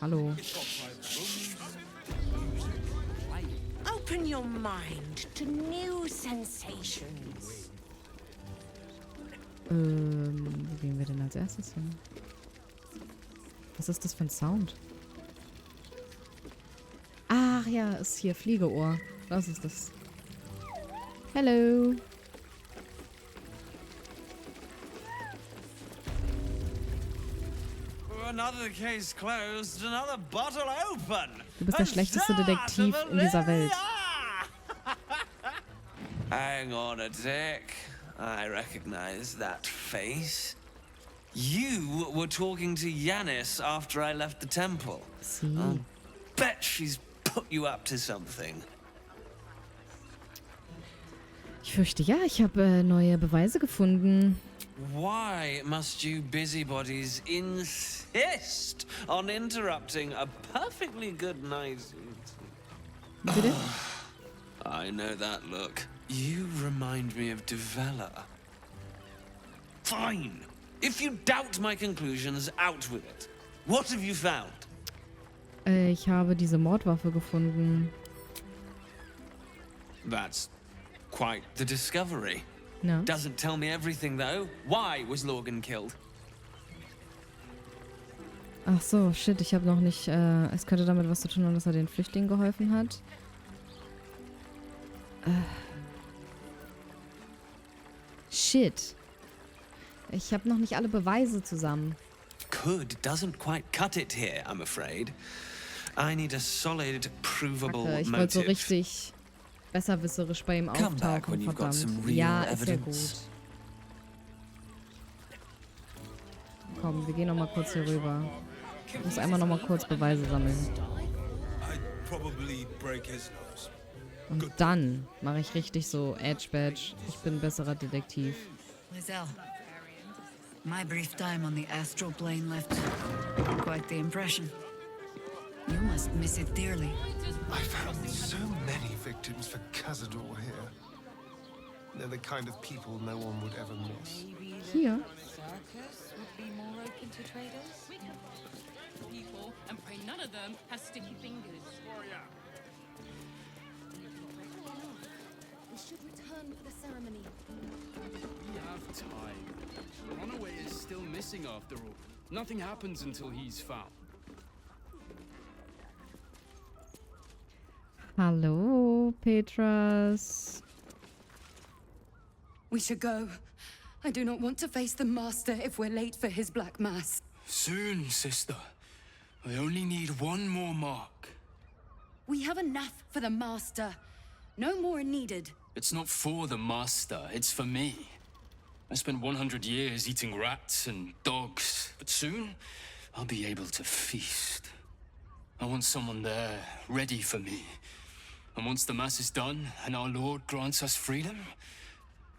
Hallo. Open your mind to new sensations. Wo gehen wir denn als erstes hin? Was ist das für ein Sound? Ach ja, ist hier Fliegeohr. Das ist das. Hello. Another case closed, another bottle open. Du bist der schlechteste Detektiv in dieser Welt. Hang on a tick. I recognize that face. You were talking to Yanis after I left the temple. Sie. I'll bet she's put you up to something. Ich fürchte ja, ich habe neue Beweise gefunden. Why must you busybodies insist on interrupting a perfectly good night? Bitte? I know that look. You remind me of Devella. Fine. If you doubt my conclusions, out with it. What have you found? Ich habe diese Mordwaffe gefunden. That's quite the discovery. Ja. Doesn't tell me everything, though. Why was Lorgan killed? Ach so, shit, ich habe noch nicht... es könnte damit was zu tun haben, dass er den Flüchtlingen geholfen hat. Shit. Ich habe noch nicht alle Beweise zusammen. Could doesn't quite cut it here, I'm afraid. I need a solid, provable Kacke, ich wollte so motive. richtig besserwisserisch bei ihm auftauchen, verdammt. Ja, ist ja gut. Komm, wir gehen noch mal kurz hier rüber. Ich muss einmal noch mal kurz Beweise sammeln. Und dann mache ich richtig so Edge-Badge. Ich bin ein besserer Detektiv. Lizelle, my brief time on the astral plane left quite the impression. You must miss it dearly. I found so many victims for Cazador here. They're the kind of people no one would ever miss. Hier. Circus would be more open to traders. We can people and pray none of them has sticky fingers. We should return for the ceremony. We have time. Runaway is still missing after all. Nothing happens until he's found. Hallo, Petras. We should go. I do not want to face the master if we're late for his black mass. Soon, sister. I only need one more mark. We have enough for the master. No more needed. It's not for the master, it's for me. I spent 100 years eating rats and dogs, but soon I'll be able to feast. I want someone there, ready for me. And once the mass is done and our Lord grants us freedom,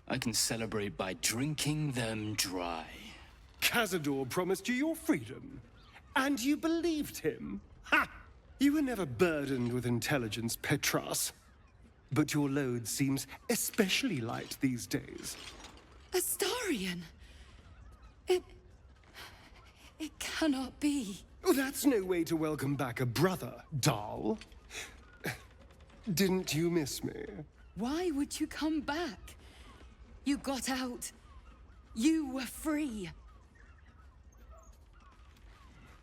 I can celebrate by drinking them dry. Cazador promised you your freedom, and you believed him? Ha! You were never burdened with intelligence, Petras. But your load seems especially light these days. Astarion! It cannot be. Oh, that's no way to welcome back a brother, doll. Didn't you miss me? Why would you come back? You got out. You were free.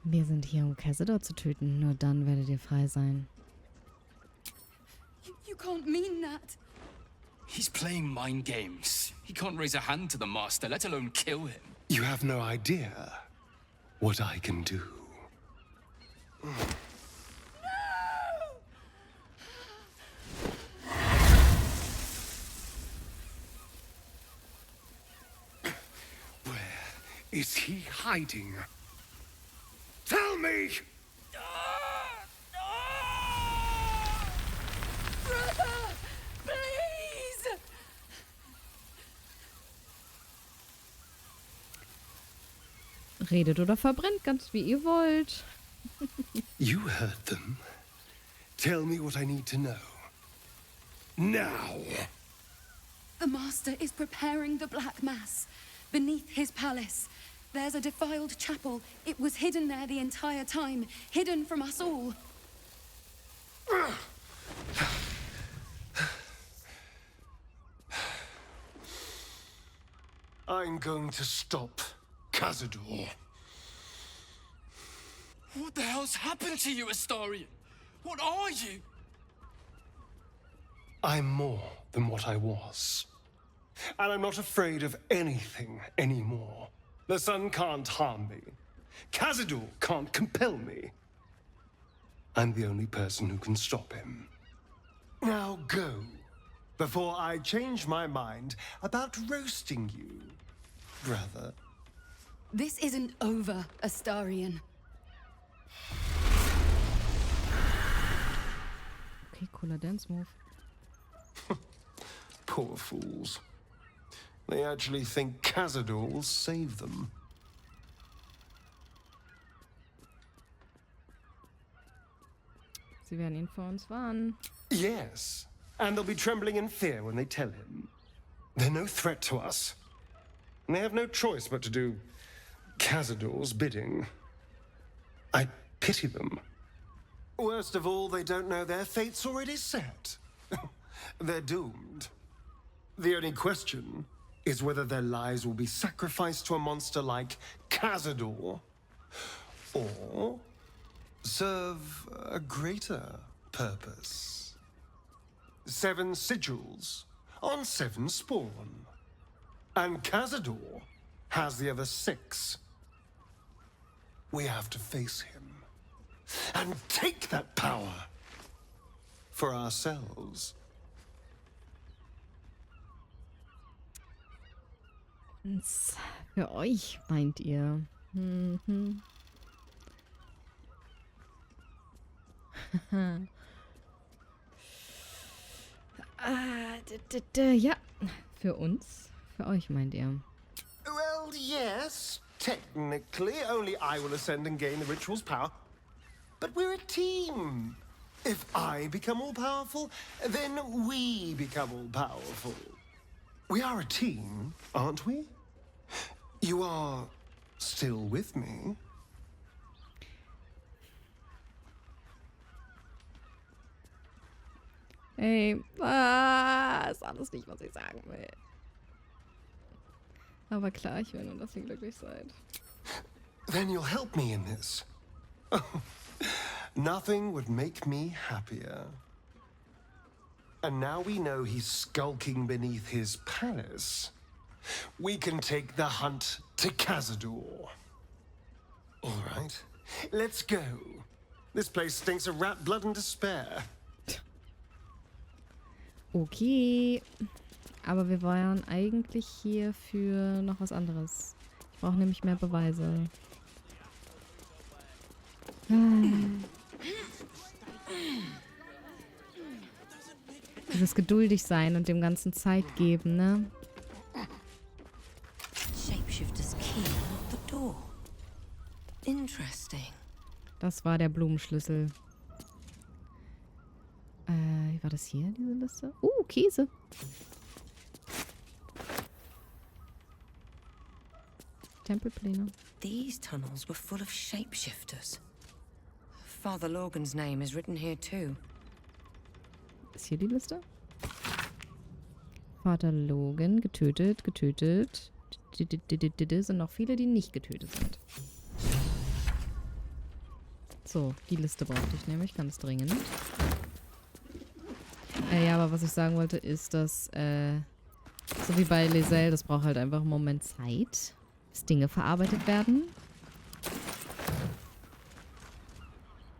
Wir sind hier, um Cazador zu töten. Nur dann werdet ihr frei sein. You can't mean that. He's playing mind games. He can't raise a hand to the master, let alone kill him. You have no idea what I can do. Where is he hiding? Tell me! Brother! Please! Redet oder verbrennt, ganz wie ihr wollt. You heard them. Tell me what I need to know. Now! The master is preparing the Black Mass beneath his palace. There's a defiled chapel. It was hidden there the entire time, hidden from us all. I'm going to stop Cazador. What the hell's happened to you, Astarion? What are you? I'm more than what I was. And I'm not afraid of anything anymore. The sun can't harm me. Cazador can't compel me. I'm the only person who can stop him. Now go, before I change my mind about roasting you, brother. This isn't over, Astarion. Okay, cooler Dance Move. Poor fools. They actually think Cazador will save them. Sie werden ihn vor uns warnen. Yes, and they'll be trembling in fear when they tell him. They're no threat to us. And they have no choice but to do Cazador's bidding. I pity them. Worst of all, they don't know their fate's already set. They're doomed. The only question is whether their lives will be sacrificed to a monster like Cazador, or serve a greater purpose. 7 sigils on 7 spawn. And Cazador has the other 6. We have to face him and take that power for ourselves. Für euch, meint ihr? Mhm. Ja, für uns. Für euch, meint ihr? Well, yes, technically, only I will ascend and gain the ritual's power. But we're a team. If I become all powerful, then we become all powerful. We are a team, aren't we? You are still with me? Ey, ist alles nicht, was ich sagen will. Aber klar, ich will nur, dass ihr glücklich seid. Then you'll help me in this. Nothing would make me happier. And now we know he's skulking beneath his palace. We can take the hunt to Cazador. All right, let's go. This place stinks of rat blood and despair. Okay. Aber wir waren eigentlich hier für noch was anderes. Ich brauche nämlich mehr Beweise. Dieses geduldig sein und dem Ganzen Zeit geben, ne? Shapeshifter's key unlocked the door. Interesting. Das war der Blumenschlüssel. War das hier, diese Liste? Käse. Tempelpläne. These tunnels were full of shapeshifters. Father Logan's name is written here too. Ist hier die Liste? Vater Logan, getötet. Sind noch viele, die nicht getötet sind. So, die Liste brauchte ich nämlich ganz dringend. Ja, aber was ich sagen wollte, ist, dass, so wie bei Lisel, das braucht halt einfach einen Moment Zeit, bis Dinge verarbeitet werden.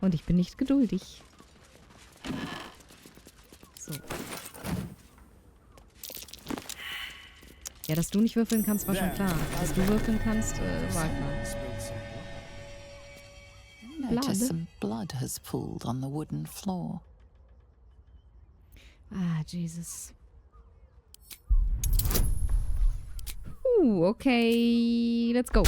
Und ich bin nicht geduldig. So. Ja, dass du nicht würfeln kannst, war schon klar. Dass du würfeln kannst, war klar. Notice some blood has pooled on the wooden floor. Ah, Jesus. Okay. Let's go.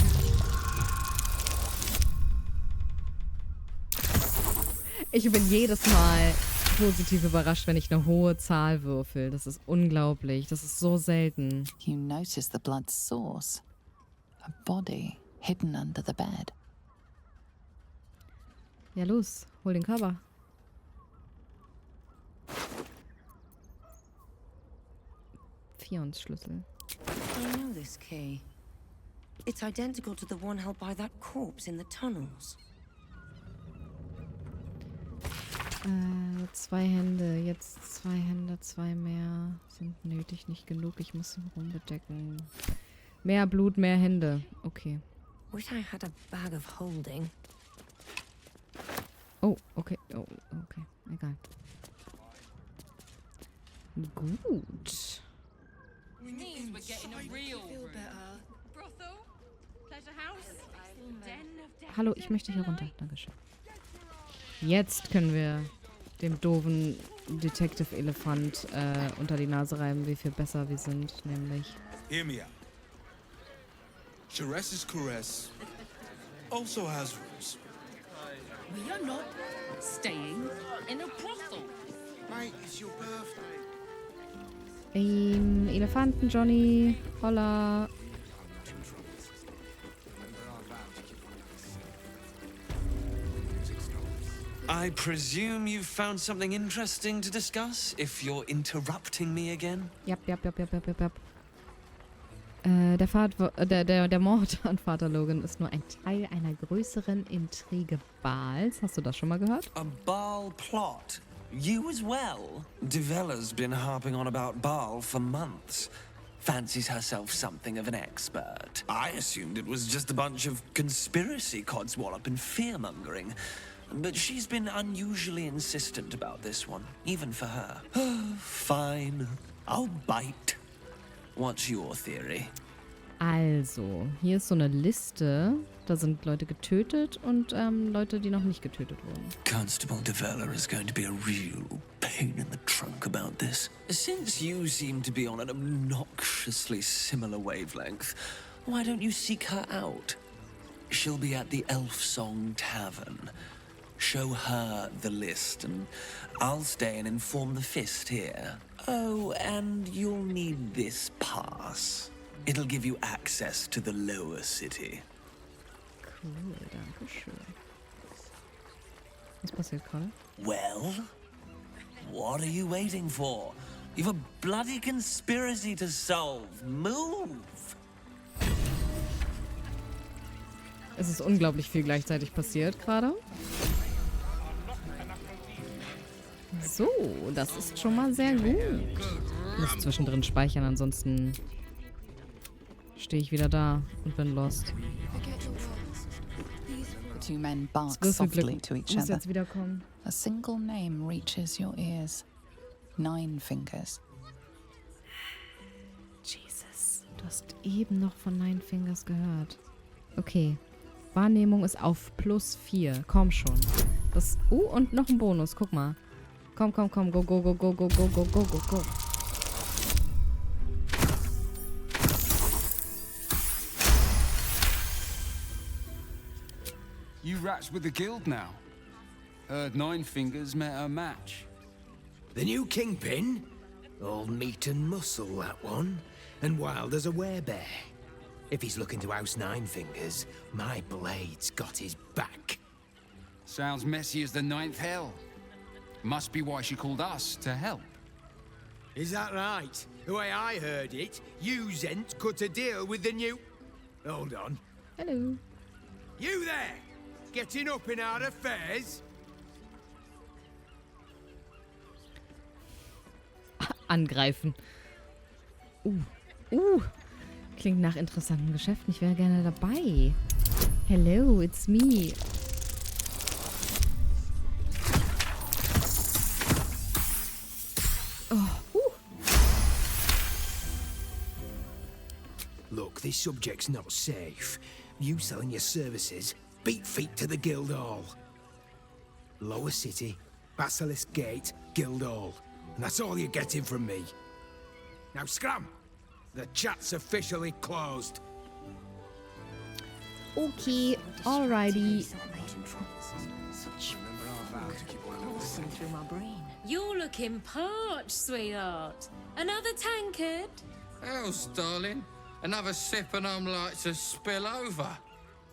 Ich bin jedes Mal positiv überrascht, wenn ich eine hohe Zahl würfel. Das ist unglaublich. Das ist so selten. You notice the blood's source. A body. hidden under the bed. Ja, los. Hol den Körper. Schlüssel. I know this key. It's identical to the one held by that corpse in the tunnels. 2 Hände. Jetzt 2 Hände, 2 mehr. Sind nötig, nicht genug. Ich muss den Raum bedecken. Mehr Blut, mehr Hände. Okay. Wish I had a bag of holding. Oh, okay. Oh, okay. Egal. Gut. Means we're getting a real room. Brothel, pleasure house, den of death. Hallo, ich möchte hier runter. Dankeschön. Jetzt können wir dem doofen Detective-Elefant unter die Nase reiben, wie viel besser wir sind, nämlich. Hear me out. Chares's caress also has roots. We are not staying in a brothel. Mate, it's your birthday. Elefanten, Johnny. Holla. I presume you've found something interesting to discuss, if you're interrupting me again? Jap. Der Mord an Vater Logan ist nur ein Teil einer größeren Intrige Bals. Hast du das schon mal gehört? A Baal plot? You as well? Devella's been harping on about Baal for months. Fancies herself something of an expert. I assumed it was just a bunch of conspiracy codswallop and fear-mongering. But she's been unusually insistent about this one, even for her. Fine, I'll bite. What's your theory? Also, hier ist so eine Liste. Da sind Leute getötet und Leute, die noch nicht getötet wurden. Constable Devella is going to be a real pain in the trunk about this. Since you seem to be on an obnoxiously similar wavelength, why don't you seek her out? She'll be at the Elf Song Tavern. Show her the list, and I'll stay and inform the Fist here. Oh, and you'll need this pass. It'll give you access to the lower city. Cool, danke schön. Was passiert gerade? Well, what are you waiting for? You've a bloody conspiracy to solve. Move! Es ist unglaublich viel gleichzeitig passiert gerade. So, das ist schon mal sehr gut. Ich muss zwischendrin speichern, ansonsten stehe ich wieder da und bin lost. The 2 men bark So viel softly Glück. to each Muss other. jetzt wiederkommen. A single name reaches your ears. 9 fingers. Jesus, du hast eben noch von Nine Fingers gehört. Okay, Wahrnehmung ist auf +4. Komm schon. Das, und noch ein Bonus, guck mal. Komm, go. You rats with the guild now. Heard 9 fingers met her match. The new kingpin? All meat and muscle, that one. And wild as a werebear. If he's looking to oust 9 fingers, my blade's got his back. Sounds messy as the 9th hell. Must be why she called us to help. Is that right? The way I heard it, you Zent cut a deal with the new... Hold on. Hello. You there! Getting up in our affairs? Angreifen. Klingt nach interessanten Geschäften. Ich wäre gerne dabei. Hello, it's me. Look, this subject's not safe. You selling your services, beat feet to the Guildhall. Lower City, Baldurs Gate, Guildhall. And that's all you're getting from me. Now scram! The chat's officially closed. Okay, alrighty. You're looking parched, sweetheart. Another tankard? Hell's darling. Another sip and I'm like to spill over.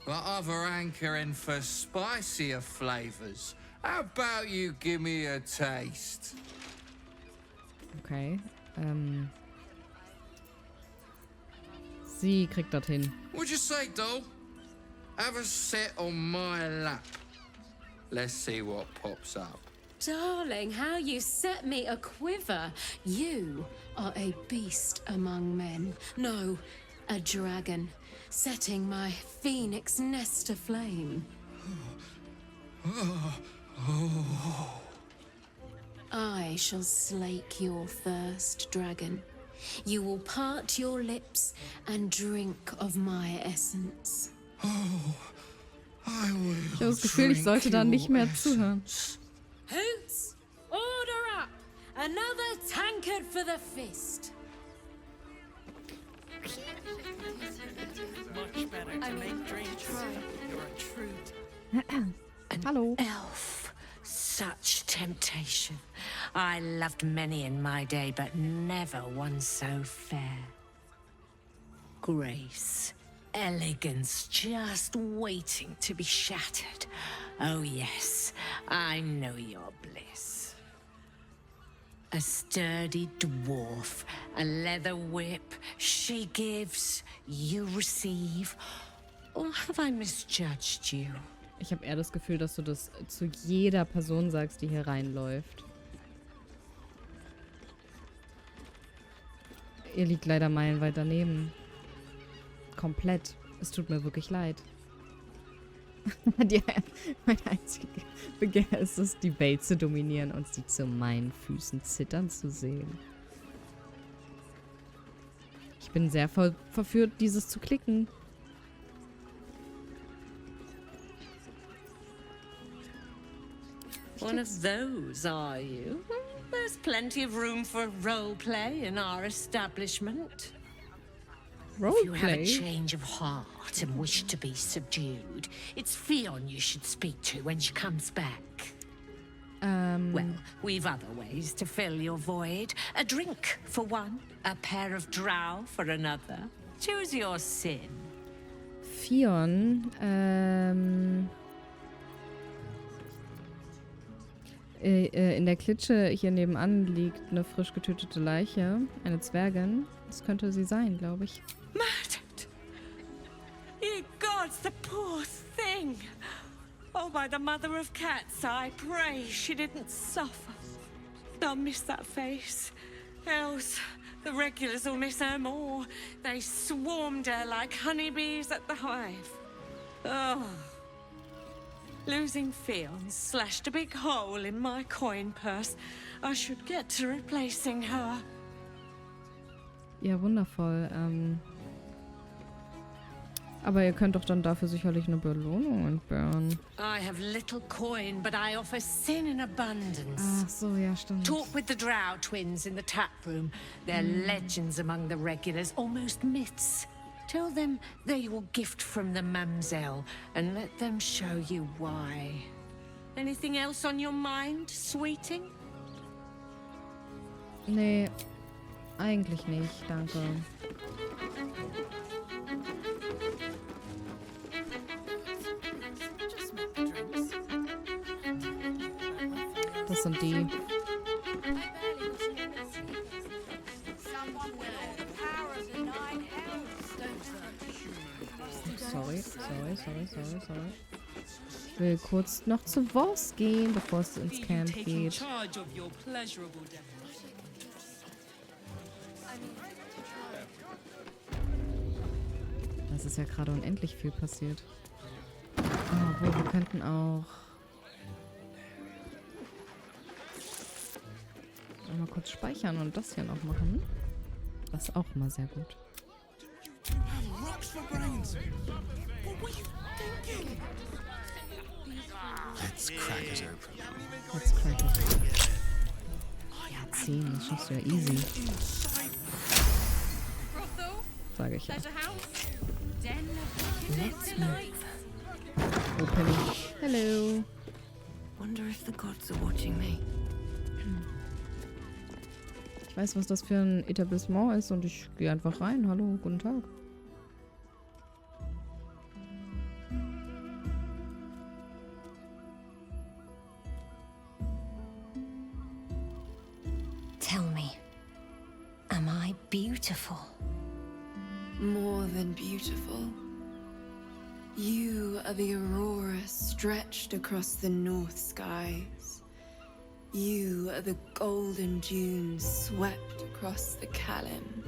but I've a hankering for spicier flavors. How about you give me a taste? Okay. Sie kriegt das hin. What'd you say, doll? Have a sit on my lap. Let's see what pops up. Darling, how you set me a quiver. You are a beast among men. No, a dragon, setting my phoenix nest aflame. I shall slake your thirst, dragon. You will part your lips and drink of my essence. Ich habe das Gefühl, ich sollte da nicht mehr zuhören. Hoots, order up! Another tankard for the fist. Much better to make drinks. You're a true Hallo. Elf. Such temptation. I loved many in my day, but never one so fair. Grace. Elegance just waiting to be shattered. Oh yes, I know your bliss. A sturdy dwarf, a leather whip, she gives, you receive. Or have I misjudged you? Ich habe eher das Gefühl, dass du das zu jeder Person sagst, die hier reinläuft. Ihr liegt leider meilenweit daneben. Komplett. Es tut mir wirklich leid. Mein einziges Begehr ist es, die Welt zu dominieren und sie zu meinen Füßen zittern zu sehen. Ich bin sehr verführt, dieses zu klicken. One of those, are you? There's plenty of room for roleplay in our establishment. If you have a change of heart and wish to be subdued, it's Fionn you should speak to when she comes back. Well, we've other ways to fill your void. A drink for one, a pair of drow for another. Choose your sin. Fionn, in der Klitsche hier nebenan liegt eine frisch getötete Leiche. Eine Zwergin. Das könnte sie sein, glaube ich. Murdered! Ye gods, the poor thing! Oh, by the mother of cats, I pray she didn't suffer. I'll miss that face. Else, the regulars will miss her more. They swarmed her like honeybees at the hive. Oh. Losing Fionn slashed a big hole in my coin purse. I should get to replacing her. Ja, wundervoll. Aber ihr könnt doch dann dafür sicherlich eine Belohnung entbehren. I have little coin, but I offer sin in abundance. Ach so, ja, stimmt. Talk with the Drow twins in the tap room. They're legends among the regulars, almost myths. Tell them they're your gift from the Mamselle, and let them show you why. Anything else on your mind, sweeting? Nee, eigentlich nicht, danke. Das sind die. Sorry. Ich will kurz noch zu Voss gehen, bevor es ins Camp geht. Das ist ja gerade unendlich viel passiert. Obwohl, wir könnten auch mal kurz speichern und das hier noch machen. Das ist auch immer sehr gut. Let's crack it open. Let's crack it. Ja, 10, das schaffst du ja easy. Sage ich ja. Let's move. Open. Hello. Wonder if the gods are watching me. Ich weiß, was das für ein Etablissement ist und ich gehe einfach rein. Hallo, guten Tag. beautiful. More than beautiful. You are the aurora stretched across the north skies. You are the golden dunes swept across the Kalim.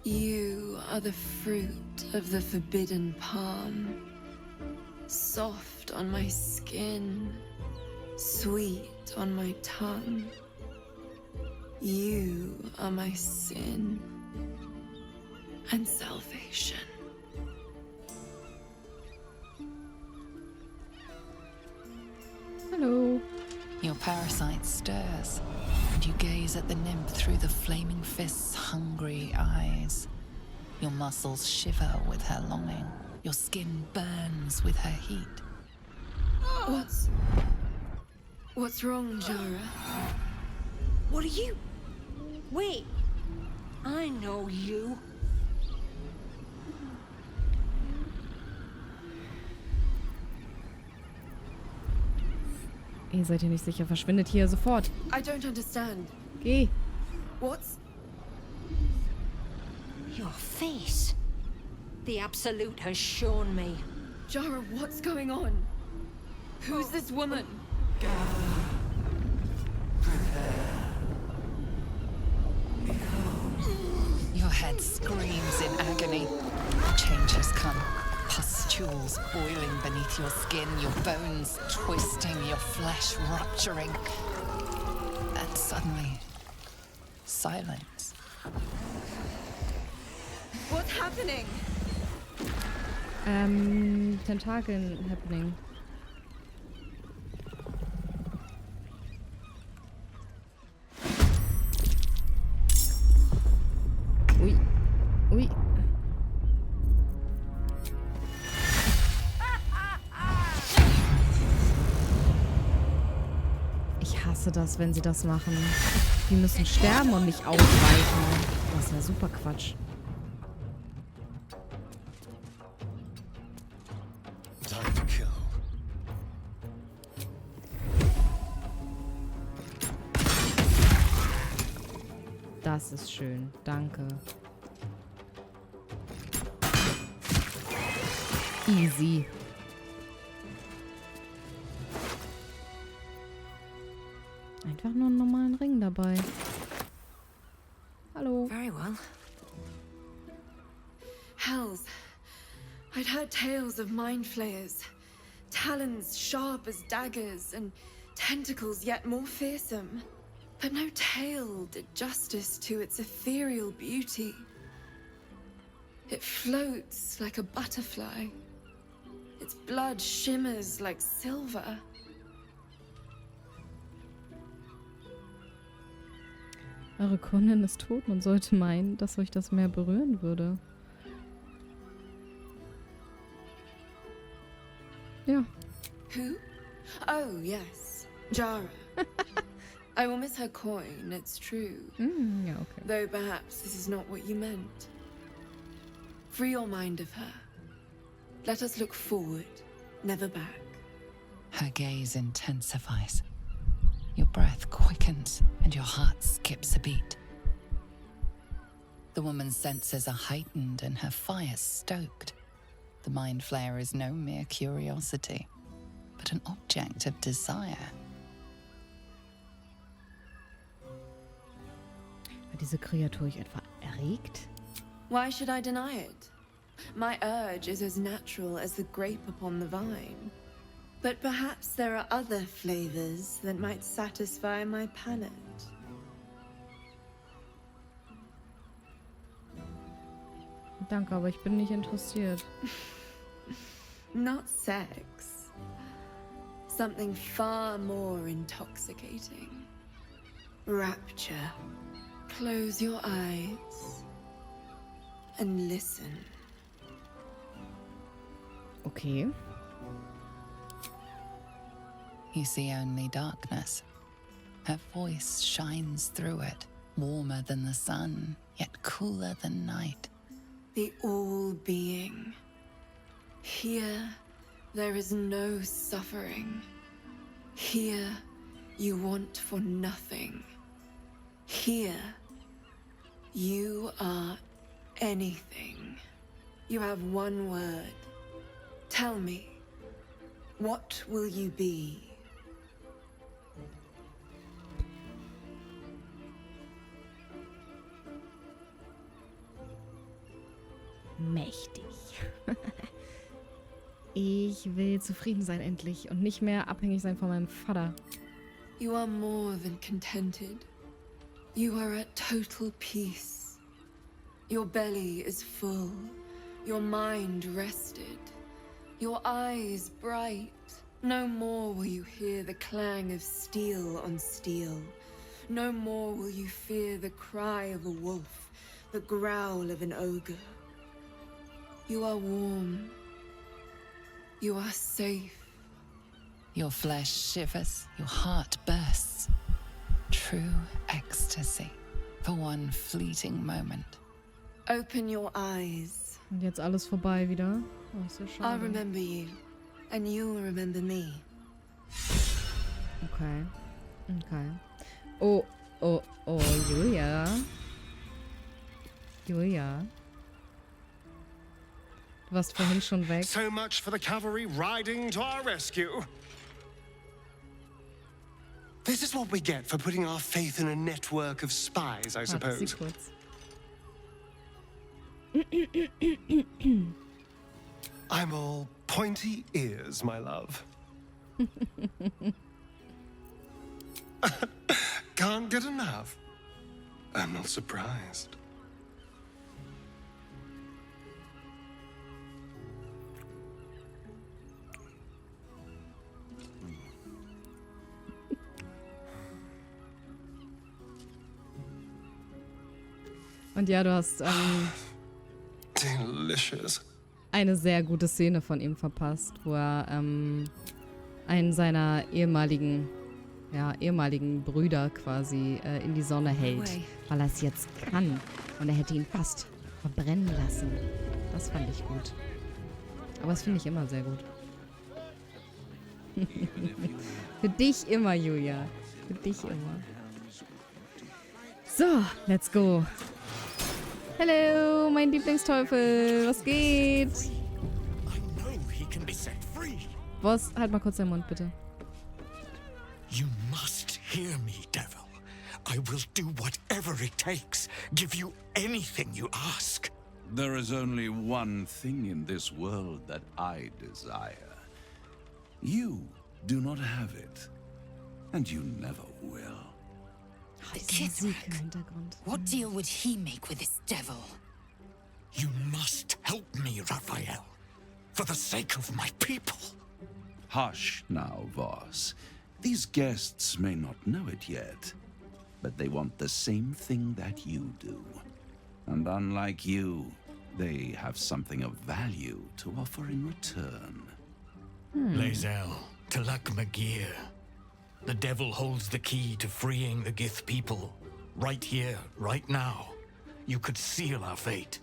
You are the fruit of the forbidden palm, soft on my skin, sweet on my tongue. You are my sin and salvation. Hello. Your parasite stirs, and you gaze at the nymph through the flaming fist's hungry eyes. Your muscles shiver with her longing. Your skin burns with her heat. What's wrong, Jara? What are you? Wait, I know you. Ihr seid ihr nicht sicher? Verschwindet hier sofort. I don't understand. Geh. What's... Your face. The Absolute has shown me. Jara, what's going on? Who's this woman? Your head screams in agony. Change has come. Pustules boiling beneath your skin, your bones twisting, your flesh rupturing. And suddenly, silence. What's happening? Tentakeln happening. Ui. Ui. Ich hasse das, wenn sie das machen. Die müssen sterben und nicht ausweichen. Das ist ja super Quatsch. Time to kill. Das ist schön. Danke. Easy. Einfach nur einen normalen Ring dabei. Hallo. Very well. Hells. I'd heard tales of mind flayers. Talons sharp as daggers and tentacles yet more fearsome. But no tale did justice to its ethereal beauty. It floats like a butterfly. Its blood shimmers like silver. Eure Kundin ist tot. Man sollte meinen, dass euch das mehr berühren würde. Ja. Who? Oh, yes. Jara. I will miss her coin, it's true. Ja, okay. Though perhaps this is not what you meant. Free your mind of her. Let us look forward, never back. Her gaze intensifies. Your breath quickens and your heart skips a beat. The woman's senses are heightened and her fire stoked. The mind flayer is no mere curiosity, but an object of desire. Hat diese Kreatur euch etwa erregt? Why should I deny it? My urge is as natural as the grape upon the vine. But perhaps there are other flavors that might satisfy my palate. Danke, aber ich bin nicht interessiert. Not sex. Something far more intoxicating. Rapture. Close your eyes and listen. Okay. You see only darkness. Her voice shines through it, warmer than the sun, yet cooler than night. The all-being. Here, there is no suffering. Here, you want for nothing. Here, you are anything. You have one word. Tell me, what will you be? Mächtig. Ich will zufrieden sein endlich und nicht mehr abhängig sein von meinem Vater. You are more than contented. You are at total peace. Your belly is full. Your mind rested. Your eyes bright. No more will you hear the clang of steel on steel. No more will you fear the cry of a wolf, the growl of an ogre. You are warm. You are safe. Your flesh shivers, your heart bursts. True ecstasy for one fleeting moment. Open your eyes. Und jetzt alles vorbei wieder. Oh, ist ja schade. I'll remember you, and you'll remember me. Okay. Okay. Oh, oh, oh, Julia. Julia. Du warst vorhin schon weg. So much for the cavalry riding to our rescue. This is what we get for putting our faith in a network of spies, I suppose. Warte, sie kurz. I'm all pointy ears, my love. Can't get enough. I'm not surprised. Und ja, du hast Delicious. eine sehr gute Szene von ihm verpasst, wo er einen seiner ehemaligen Brüder quasi in die Sonne hält, weil er es jetzt kann. Und er hätte ihn fast verbrennen lassen. Das fand ich gut. Aber das finde ich immer sehr gut. Für dich immer, Julia. Für dich immer. So, let's go. Hallo, mein Lieblingsteufel. Was geht? Was? Halt mal kurz deinen Mund, bitte. You must hear me, devil. I will do whatever it takes. Give you anything you ask. There is only one thing in this world that I desire. You do not have it. And you never will. The Kithrak. What deal would he make with this devil? You must help me, Raphael. For the sake of my people. Hush now, Voss. These guests may not know it yet, but they want the same thing that you do. And unlike you, they have something of value to offer in return. Lae'zel, Talak Magir. The devil holds the key to freeing the Gith people. Right here, right now. You could seal our fate.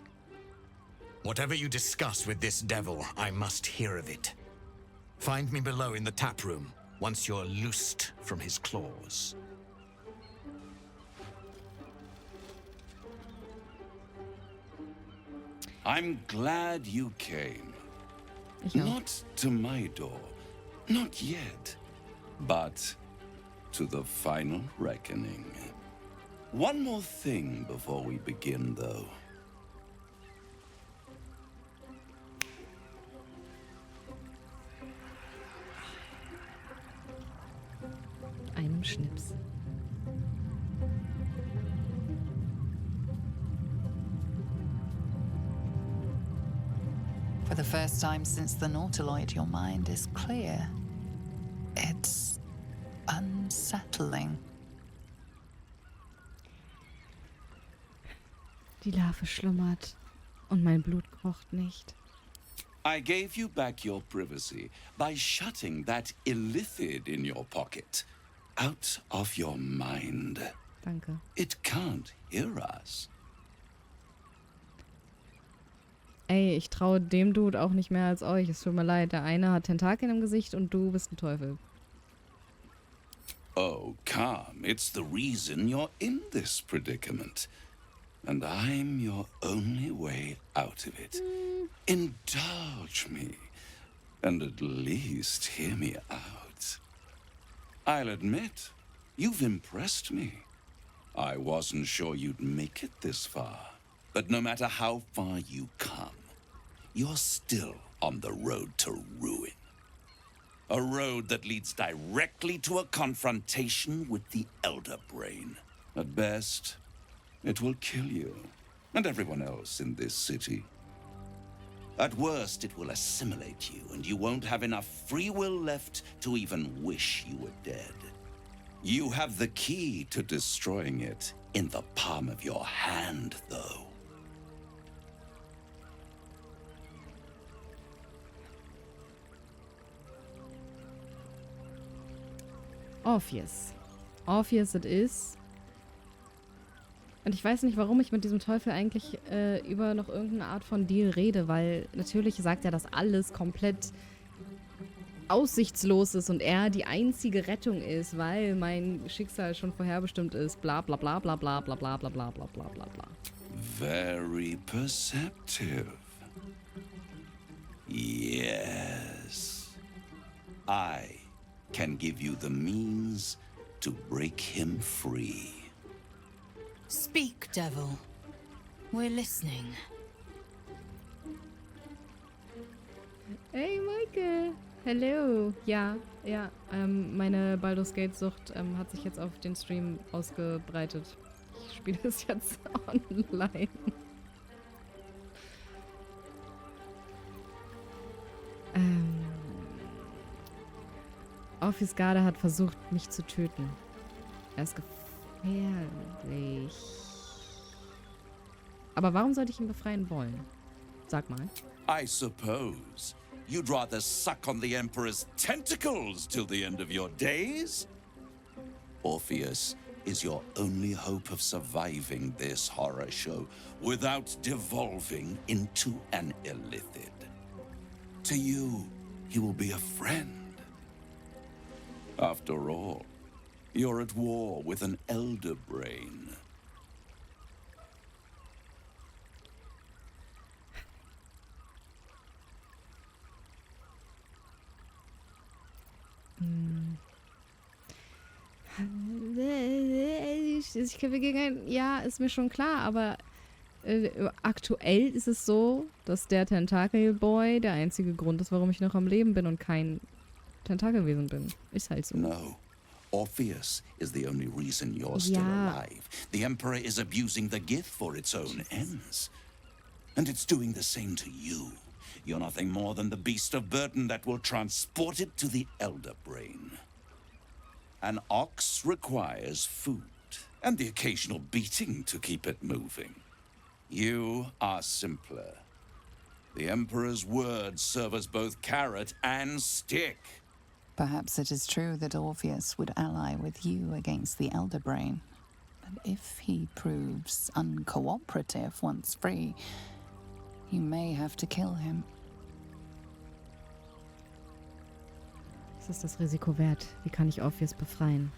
Whatever you discuss with this devil, I must hear of it. Find me below in the tap room, once you're loosed from his claws. I'm glad you came. Ich auch. Not to my door, not yet, but to the final reckoning. One more thing before we begin, though. Einem Schnips. For the first time since the Nautiloid, your mind is clear. It's unsettling. Die Larve schlummert und mein Blut kocht nicht. I gave you back your privacy by shutting that illithid in your pocket out of your mind. Danke. It can't hear us. Ey, ich traue dem Dude auch nicht mehr als euch. Es tut mir leid. Der eine hat Tentakel im Gesicht und du bist ein Teufel. Oh, come. It's the reason you're in this predicament. And I'm your only way out of it. Indulge me. And at least hear me out. I'll admit, you've impressed me. I wasn't sure you'd make it this far. But no matter how far you come, you're still on the road to ruin. A road that leads directly to a confrontation with the Elder Brain. At best, it will kill you and everyone else in this city. At worst, it will assimilate you, and you won't have enough free will left to even wish you were dead. You have the key to destroying it in the palm of your hand, though. Obvious. Obvious it is. Und ich weiß nicht, warum ich mit diesem Teufel eigentlich über noch irgendeine Art von Deal rede, weil natürlich sagt er, dass alles komplett aussichtslos ist und er die einzige Rettung ist, weil mein Schicksal schon vorherbestimmt ist, bla bla bla bla bla bla bla bla bla bla bla bla bla. Very perceptive. Yes. I can give you the means to break him free. Speak, devil. We're listening. Hey, Michael. Hello. Ja, meine Baldurs Gate Sucht hat sich jetzt auf den Stream ausgebreitet. Ich spiele es jetzt online. Office Garde hat versucht, mich zu töten. Er ist gefährlich. Aber warum sollte ich ihn befreien wollen? Sag mal. I suppose you'd rather suck on the Emperor's tentacles till the end of your days? Orpheus is your only hope of surviving this horror show without devolving into an illithid. To you, he will be a friend. After all, you're at war with an elder brain. Ich kämpfe gegen ein... Ja, ist mir schon klar, aber aktuell ist es so, dass der Tentakel Boy der einzige Grund ist, warum ich noch am Leben bin und kein Tentakelwesen bin. Ist halt so. No. Orpheus is the only reason you're still alive. The Emperor is abusing the gift for its own ends. And it's doing the same to you. You're nothing more than the beast of burden that will transport it to the Elder Brain. An ox requires food, and the occasional beating to keep it moving. You are simpler. The Emperor's words serve as both carrot and stick. Perhaps it is true that Orpheus would ally with you against the Elder Brain. But if he proves uncooperative once free, you may have to kill him. Was ist das Risiko wert? Wie kann ich Orpheus befreien?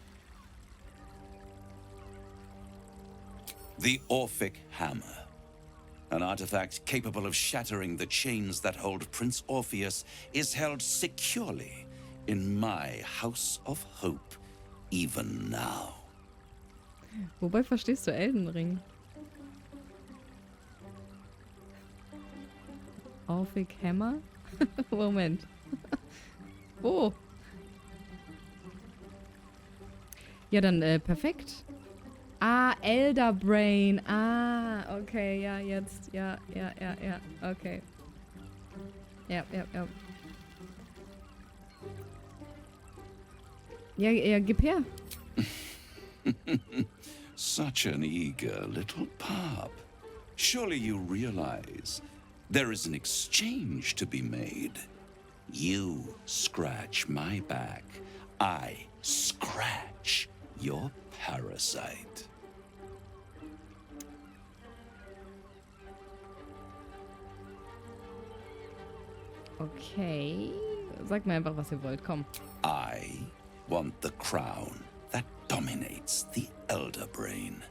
The Orphic Hammer. An artifact capable of shattering the chains that hold Prince Orpheus is held securely in my House of Hope, even now. Wobei verstehst du Elden Ring? Orphic Hammer? Moment. Oh. Ja, dann perfekt. Ah, Elder Brain. Ah, okay, ja, jetzt. Ja, okay. Ja. Ja, gib her. Such an eager little pup. Surely you realize there is an exchange to be made. You scratch my back, I scratch your parasite. Okay. Sagt mir einfach, was ihr wollt. Komm. I want the crown dominates the elder brain.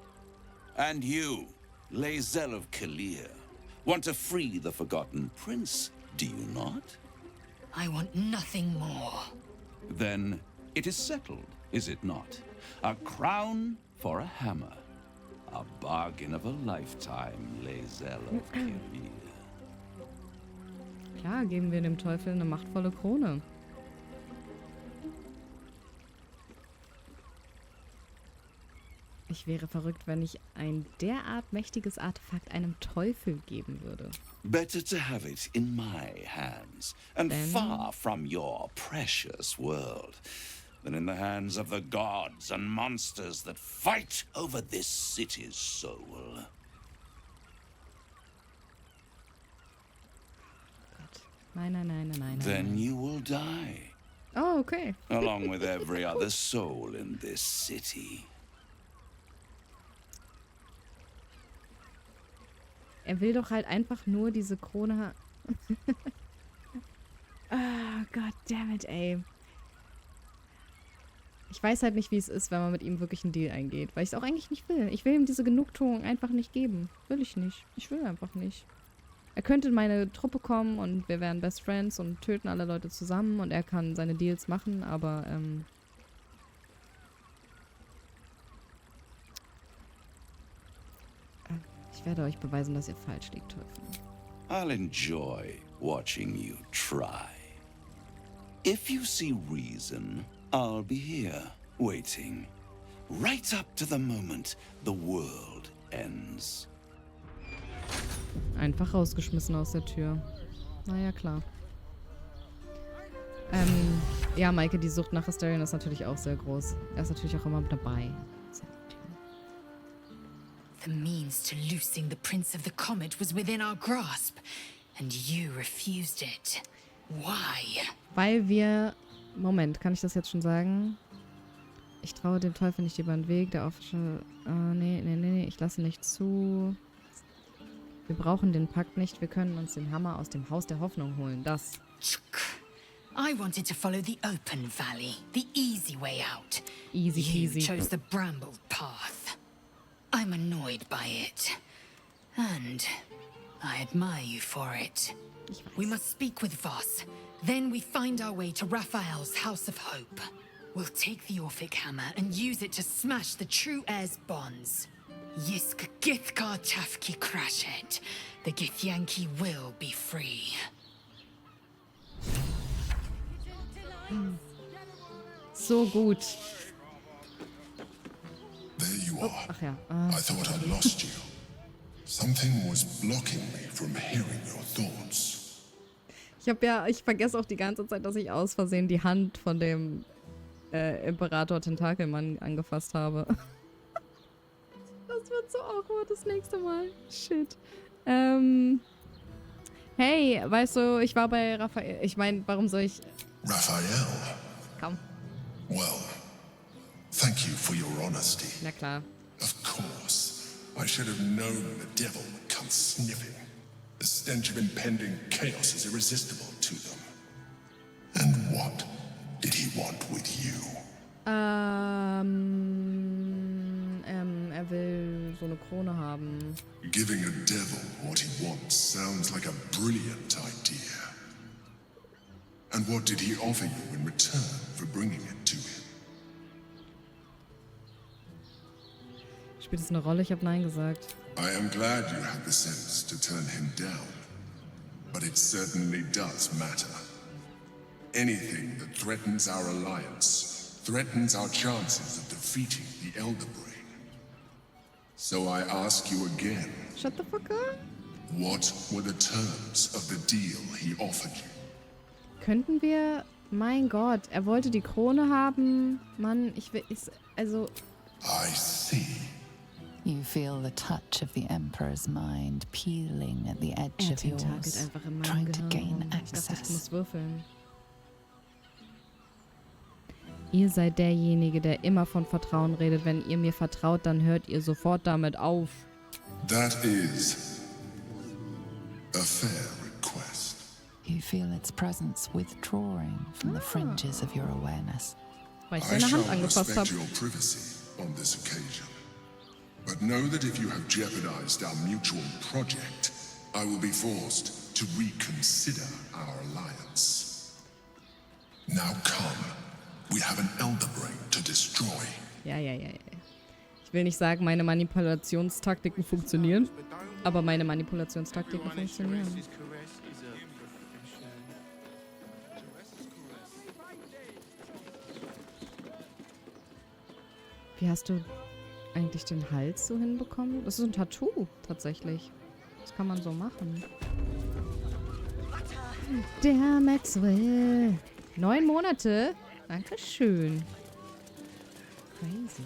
And you, Lae'zel of Kalir, want to free the forgotten prince, do you not? I want nothing more. Then it is settled, is it not? A crown for a hammer. A bargain of a lifetime, Lae'zel of Kalir. Klar, geben wir dem Teufel eine machtvolle Krone. Ich wäre verrückt, wenn ich ein derart mächtiges Artefakt einem Teufel geben würde. Better to have it in my hands and far from your precious world than in the hands of the gods and monsters that fight over this city's soul. Nein. Then you will die. Oh, okay. Along with every other soul in this city. Er will doch halt einfach nur diese Krone Ah, God damn it, ey. Ich weiß halt nicht, wie es ist, wenn man mit ihm wirklich einen Deal eingeht, weil ich es auch eigentlich nicht will. Ich will ihm diese Genugtuung einfach nicht geben. Will ich nicht. Ich will einfach nicht. Er könnte in meine Truppe kommen und wir wären Best Friends und töten alle Leute zusammen und er kann seine Deals machen, aber ich werde euch beweisen, dass ihr falsch liegt, Teufel. I'll enjoy watching you try. If you see reason, I'll be here, waiting. Right up to the moment the world ends. Einfach rausgeschmissen aus der Tür. Naja, klar. Ja, Maike, die Sucht nach Asterion ist natürlich auch sehr groß. Er ist natürlich auch immer dabei. The means to loosing the Prince of the Comet was within our grasp, and you refused it. Why? Weil wir... Moment, kann ich das jetzt schon sagen? Ich traue dem Teufel nicht über den Weg. Der Official... Nee, ich lasse nicht zu. Wir brauchen den Pakt nicht. Wir können uns den Hammer aus dem Haus der Hoffnung holen. Das... I wanted to follow the open valley, the easy way out. Easy peasy. You chose the brambled path. I'm annoyed by it. And I admire you for it. We must speak with Voss. Then we find our way to Raphael's House of Hope. We'll take the Orphic Hammer and use it to smash the true heir's bonds. Yisk Githkar Tafki Crashet. The Githyanki will be free. So gut. There you are. Ach ja. I thought I lost you. Something was blocking me from hearing your thoughts. Ich vergesse auch die ganze Zeit, dass ich aus Versehen die Hand von dem Imperator Tentakelmann angefasst habe. Das wird so awkward das nächste Mal. Shit. Hey, weißt du, ich war bei Raphael. Ich meine, warum soll ich... Raphael? Komm. Well, thank you for your honesty. Na klar. Of course. I should have known the devil would come sniffing. The stench of impending chaos is irresistible to them. And what did he want with you? Er will so eine Krone haben. Giving a devil what he wants sounds like a brilliant idea. And what did he offer you in return for bringing it to him? Spielt es eine Rolle? Ich habe Nein gesagt. I am glad you had the sense to turn him down. But it certainly does matter. Anything that threatens our alliance threatens our chances of defeating the Elder Brain. So I ask you again. Shut the fuck up. What were the terms of the deal he offered you? Könnten wir... Mein Gott, er wollte die Krone haben. Mann, also... I see. You feel the touch of the Emperor's mind peeling at the edge of yours, trying to gain access. Ich muss würfeln. Ihr seid derjenige, der immer von Vertrauen redet. Wenn ihr mir vertraut, dann hört ihr sofort damit auf. That is a fair request. You feel its presence withdrawing from the fringes of your awareness. Weil ich seine Hand angefasst habe. Your privacy on this occasion. But know that if you have jeopardized our mutual project, I will be forced to reconsider our alliance. Now come. We have an elder brain to destroy. Ja. Ich will nicht sagen, meine Manipulationstaktiken funktionieren, aber meine Manipulationstaktiken funktionieren. Wie hast du eigentlich den Hals so hinbekommen? Das ist ein Tattoo, tatsächlich. Das kann man so machen. Der Maxwell. 9 Monate? Dankeschön. Crazy.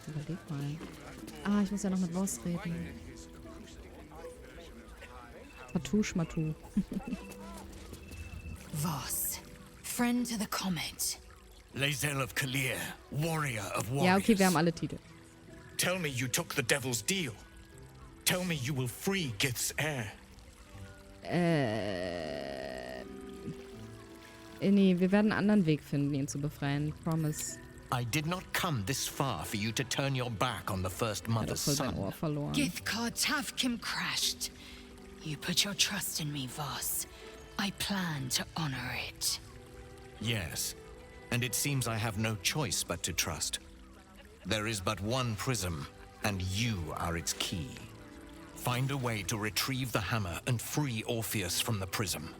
Überleg mal. Ich muss ja noch mit Voss reden. Tattoo-Schmattu. Voss, friend to the comet. Lae'zel of Kalir, warrior of warriors. Ja, okay, wir haben alle Titel. Tell me you took the devil's deal. Tell me you will free Gith's heir. Nee, wir werden einen anderen Weg finden, ihn zu befreien. Promise. I did not come this far for you to turn your back on the first mother's son. Githkar Tavkim crashed. You put your trust in me, Voss. I plan to honor it. Yes, and it seems I have no choice but to trust. There is but one prism, and you are its key. Find a way to retrieve the hammer and free Orpheus from the prism.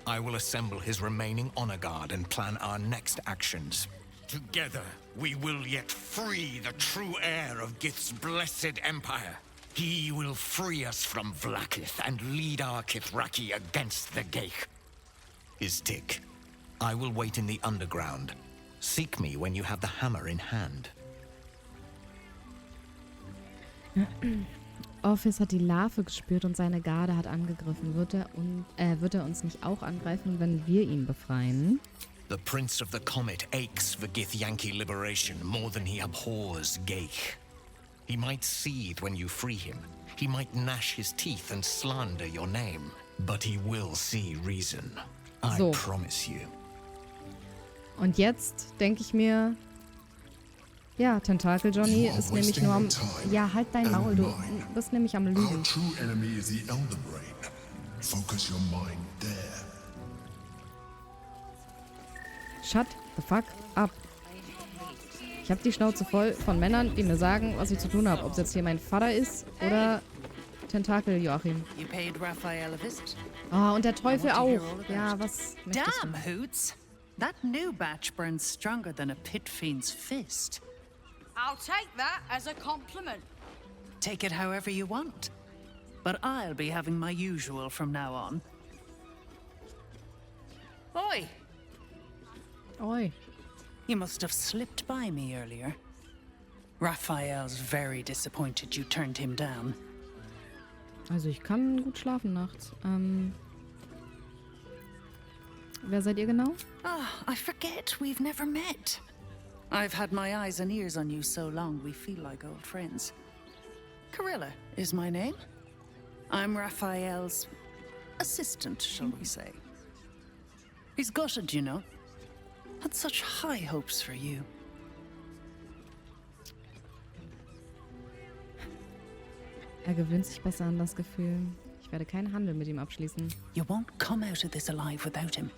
I will assemble his remaining honor guard and plan our next actions. Together, we will yet free the true heir of Gith's blessed empire. He will free us from Vlaakith and lead our Kithraki against the Geich. Istik, I will wait in the underground. Seek me when you have the hammer in hand. Orpheus hat die Larve gespürt und seine Garde hat angegriffen. Wird er uns nicht auch angreifen, wenn wir ihn befreien? The Prince of the Comet aches for Githyanki liberation more than he abhors Geich. He might seethe when you free him. He might gnash his teeth and slander your name. But he will see reason. I promise you. Und jetzt denke ich mir, ja, Tentakel Johnny ist nämlich nur am... Ja, halt dein Maul, du bist nämlich am Lügen. Our true enemy is the elder brain. Focus your mind there. Shut the fuck up. Ich habe die Schnauze voll von Männern, die mir sagen, was ich zu tun habe. Ob es jetzt hier mein Vater ist oder Tentakel Joachim. Und der Teufel auch. Ja, was möchtest du? Damn, Hoots. That new batch burns stronger than a pit fiend's fist. I'll take that as a compliment. Take it however you want. But I'll be having my usual from now on. Oi! Oi. You must have slipped by me earlier. Raphael's very disappointed you turned him down. Also ich kann gut schlafen nachts. Wer seid ihr genau? I forget we've never met. I've had my eyes and ears on you so long we feel like old friends. Carilla is my name. I'm Raphael's assistant, shall we say. He's gutted, you know. Had such high hopes for you. Er gewöhnt sich besser an das Gefühl. Ich werde keinen Handel mit ihm abschließen. You won't come out of this alive without him.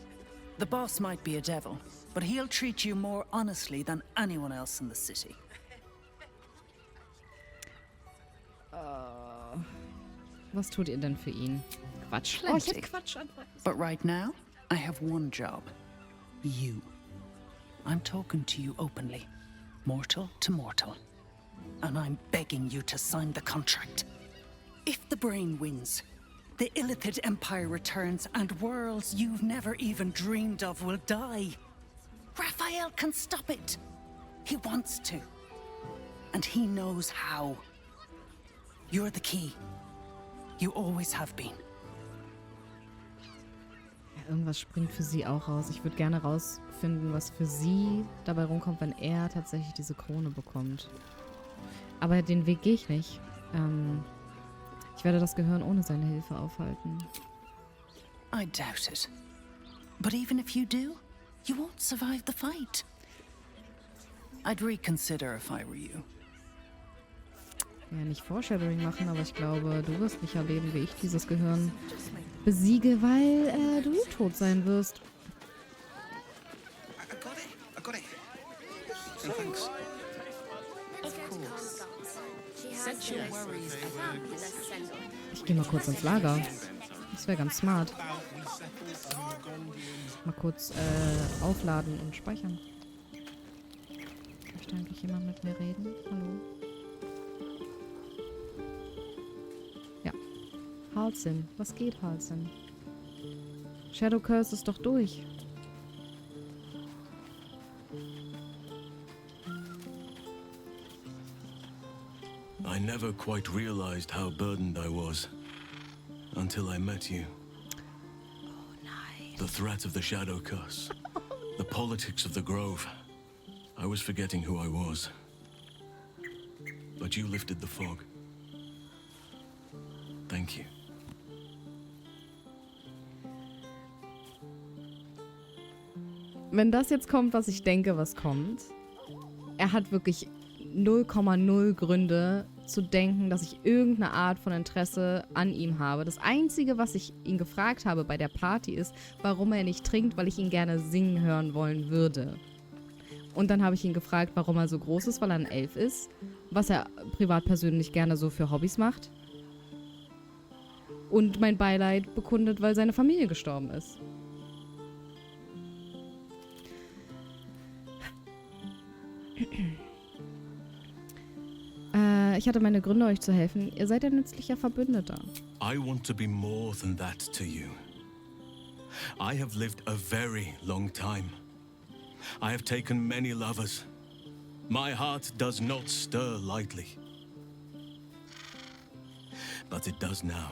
The boss might be a devil, but he'll treat you more honestly than anyone else in the city. Was tut ihr denn für ihn? Quatsch. Plenty. Ich hätte Quatsch anfangen. But right now, I have one job. You. I'm talking to you openly. Mortal to mortal. And I'm begging you to sign the contract. If the brain wins, the Illithid Empire returns and worlds you've never even dreamed of will die. Raphael can stop it. He wants to. And he knows how. You're the key. You always have been. Ja, irgendwas springt für sie auch raus. Ich würde gerne rausfinden, was für sie dabei rumkommt, wenn er tatsächlich diese Krone bekommt. Aber den Weg gehe ich nicht. Ich werde das Gehirn ohne seine Hilfe aufhalten. I doubt it. But even if you do, you won't survive the fight. I'd reconsider if I were you. Ja, nicht Foreshadowing machen, aber ich glaube, du wirst nicht erleben, wie ich dieses Gehirn besiege, weil du tot sein wirst. I got it. No, thanks. Ich gehe mal kurz ins Lager. Das wäre ganz smart. Mal kurz aufladen und speichern. Möchte eigentlich jemand mit mir reden? Hallo? Ja. Halsin. Was geht, Halsin? Shadow Curse ist doch durch. I never quite realized how burdened I was until I met you. Oh, nice. The threat of the Shadow Curse, the politics of the Grove. I was forgetting who I was. But you lifted the fog. Thank you. Wenn das jetzt kommt, was ich denke, was kommt, er hat wirklich 0,0 Gründe zu denken, dass ich irgendeine Art von Interesse an ihm habe. Das Einzige, was ich ihn gefragt habe bei der Party ist, warum er nicht trinkt, weil ich ihn gerne singen hören wollen würde. Und dann habe ich ihn gefragt, warum er so groß ist, weil er ein Elf ist, was er privat persönlich gerne so für Hobbys macht. Und mein Beileid bekundet, weil seine Familie gestorben ist. Ich hatte meine Gründe, euch zu helfen. Ihr seid ein nützlicher Verbündeter. I want to be more than that to you. I have lived a very long time. I have taken many lovers. My heart does not stir lightly. But it does now.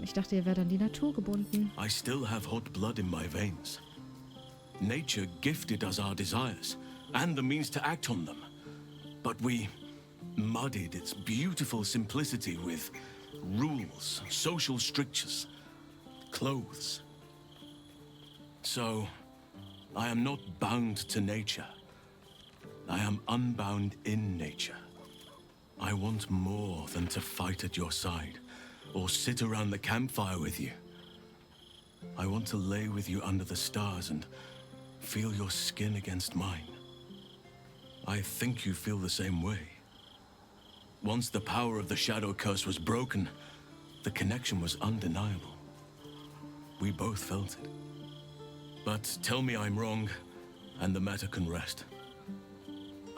Ich dachte, ihr wärt an die Natur gebunden. I still have hot blood in my veins. Nature gifted us our desires and the means to act on them. But we muddied its beautiful simplicity with rules, social strictures, clothes. So, I am not bound to nature. I am unbound in nature. I want more than to fight at your side or sit around the campfire with you. I want to lay with you under the stars and feel your skin against mine. I think you feel the same way. Once the power of the Shadow Curse was broken, the connection was undeniable. We both felt it. But tell me I'm wrong, and the matter can rest.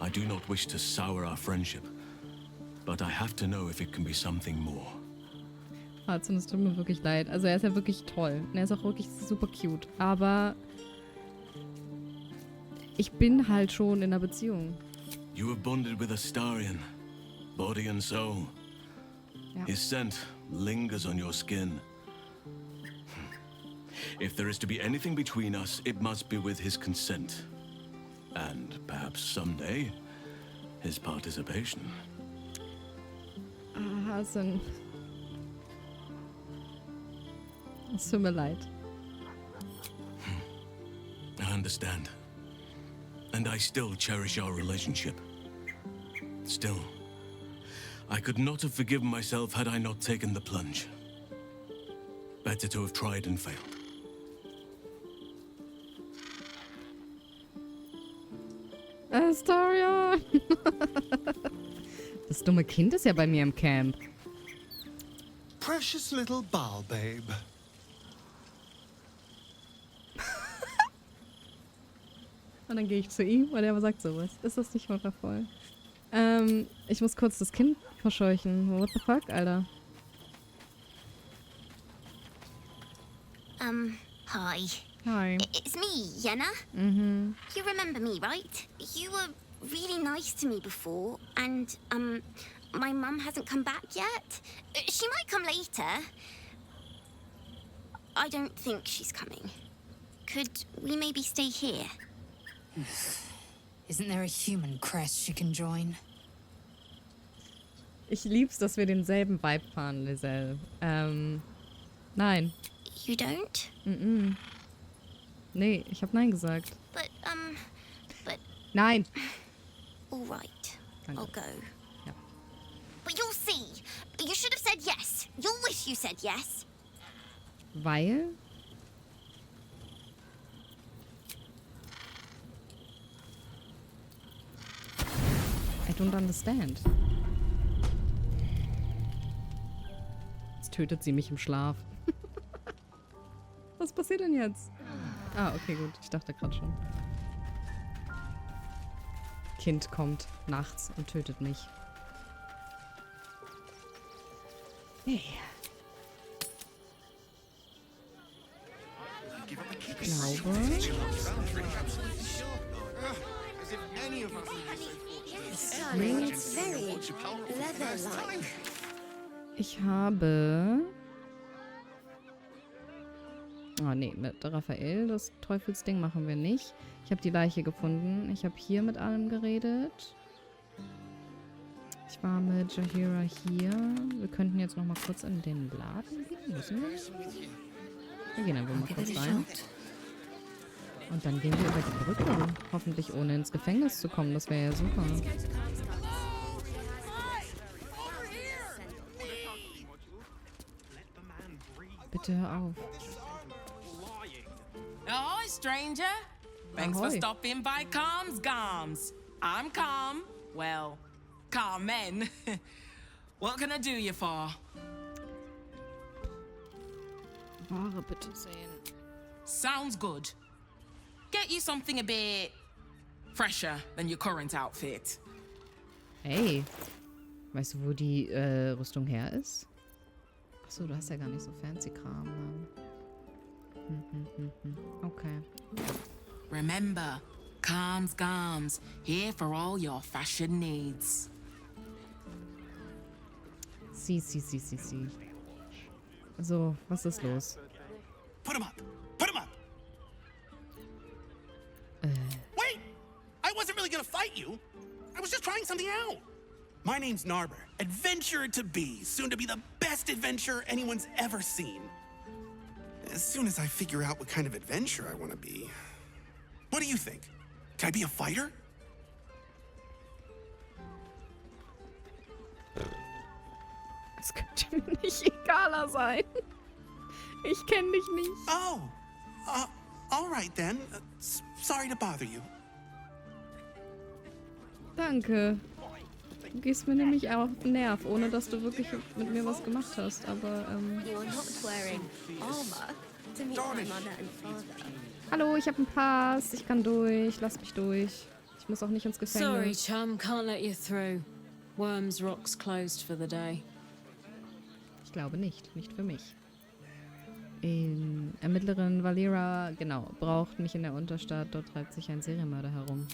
I do not wish to sour our friendship, but I have to know if it can be something more. Hudson, es tut mir wirklich leid. Also er ist ja wirklich toll. Und er ist auch wirklich super cute. Aber ich bin halt schon in einer Beziehung. You have bonded with Astarion, body and soul. Ja. His scent lingers on your skin. If there is to be anything between us, it must be with his consent. And perhaps someday, his participation. Hudson. Es tut mir leid. I understand. And I still cherish our relationship. Still, I could not have forgiven myself had I not taken the plunge. Better to have tried and failed. Astoria! Das dumme Kind ist ja bei mir im Camp. Precious little Bal, babe. Und dann gehe ich zu ihm und er sagt sowas. Ist das nicht wundervoll? Ich muss kurz das Kind verscheuchen. What the fuck, Alter? Hi. Hi. It's me, Yenna. Mhm. You remember me, right? You were really nice to me before, and, my mum hasn't come back yet. She might come later. I don't think she's coming. Could we maybe stay here? Isn't there a human crest she can join? Ich lieb's, dass wir denselben Vibe fahren, Lizelle. Nein. You don't? Nee, ich habe Nein gesagt. But Nein. all right. Danke. I'll go. Ja. But you'll see. You should have said yes. You'll wish you said yes. Weil? I don't understand. Jetzt tötet sie mich im Schlaf. Was passiert denn jetzt? Ah, okay, gut. Ich dachte gerade schon. Kind kommt nachts und tötet mich. Hey. Ich glaube... Ich habe... Oh nee, mit Raphael, das Teufelsding machen wir nicht. Ich habe die Leiche gefunden. Ich habe hier mit allem geredet. Ich war mit Jaheira hier. Wir könnten jetzt noch mal kurz in den Laden gehen. Müssen wir nicht? Wir gehen einfach mal kurz rein. Und dann gehen wir über die Brücke. Hoffentlich ohne ins Gefängnis zu kommen. Das wäre ja super. Bitte hör auf. Ahoy, stranger. Thanks for Ahoy. stopping by Calm's Gums. I'm Calm. Well, Calm men. What can I do you for? Ware bitte sehen. Sounds good. Get you something a bit fresher than your current outfit. Hey. Weißt du, wo die Rüstung her ist? Achso, du hast ja gar nicht so fancy Kram. Ne? Okay. Remember, Calm's Gums, here for all your fashion needs. Sie. So, was ist los? Put him up! Put him up! Wait! I wasn't really gonna fight you. I was just trying something out. My name's Narber, adventurer to be, soon to be the best adventurer anyone's ever seen. As soon as I figure out what kind of adventurer I want to be. What do you think? Can I be a fighter? Es könnte mir nicht egaler sein. Ich kenne dich nicht. Oh, all right then. Sorry to bother you. Danke. Du gehst mir nämlich auch auf den Nerv, ohne dass du wirklich mit mir was gemacht hast, aber You're not wearing armor to meet my mother and father. Hallo, ich habe einen Pass. Ich kann durch. Lass mich durch. Ich muss auch nicht ins Sorry, Gefängnis. chum, can't let you through. Worms Rock's closed for the day. Ich glaube nicht. Nicht für mich. Ermittlerin Valera, genau, braucht mich in der Unterstadt. Dort treibt sich ein Serienmörder herum.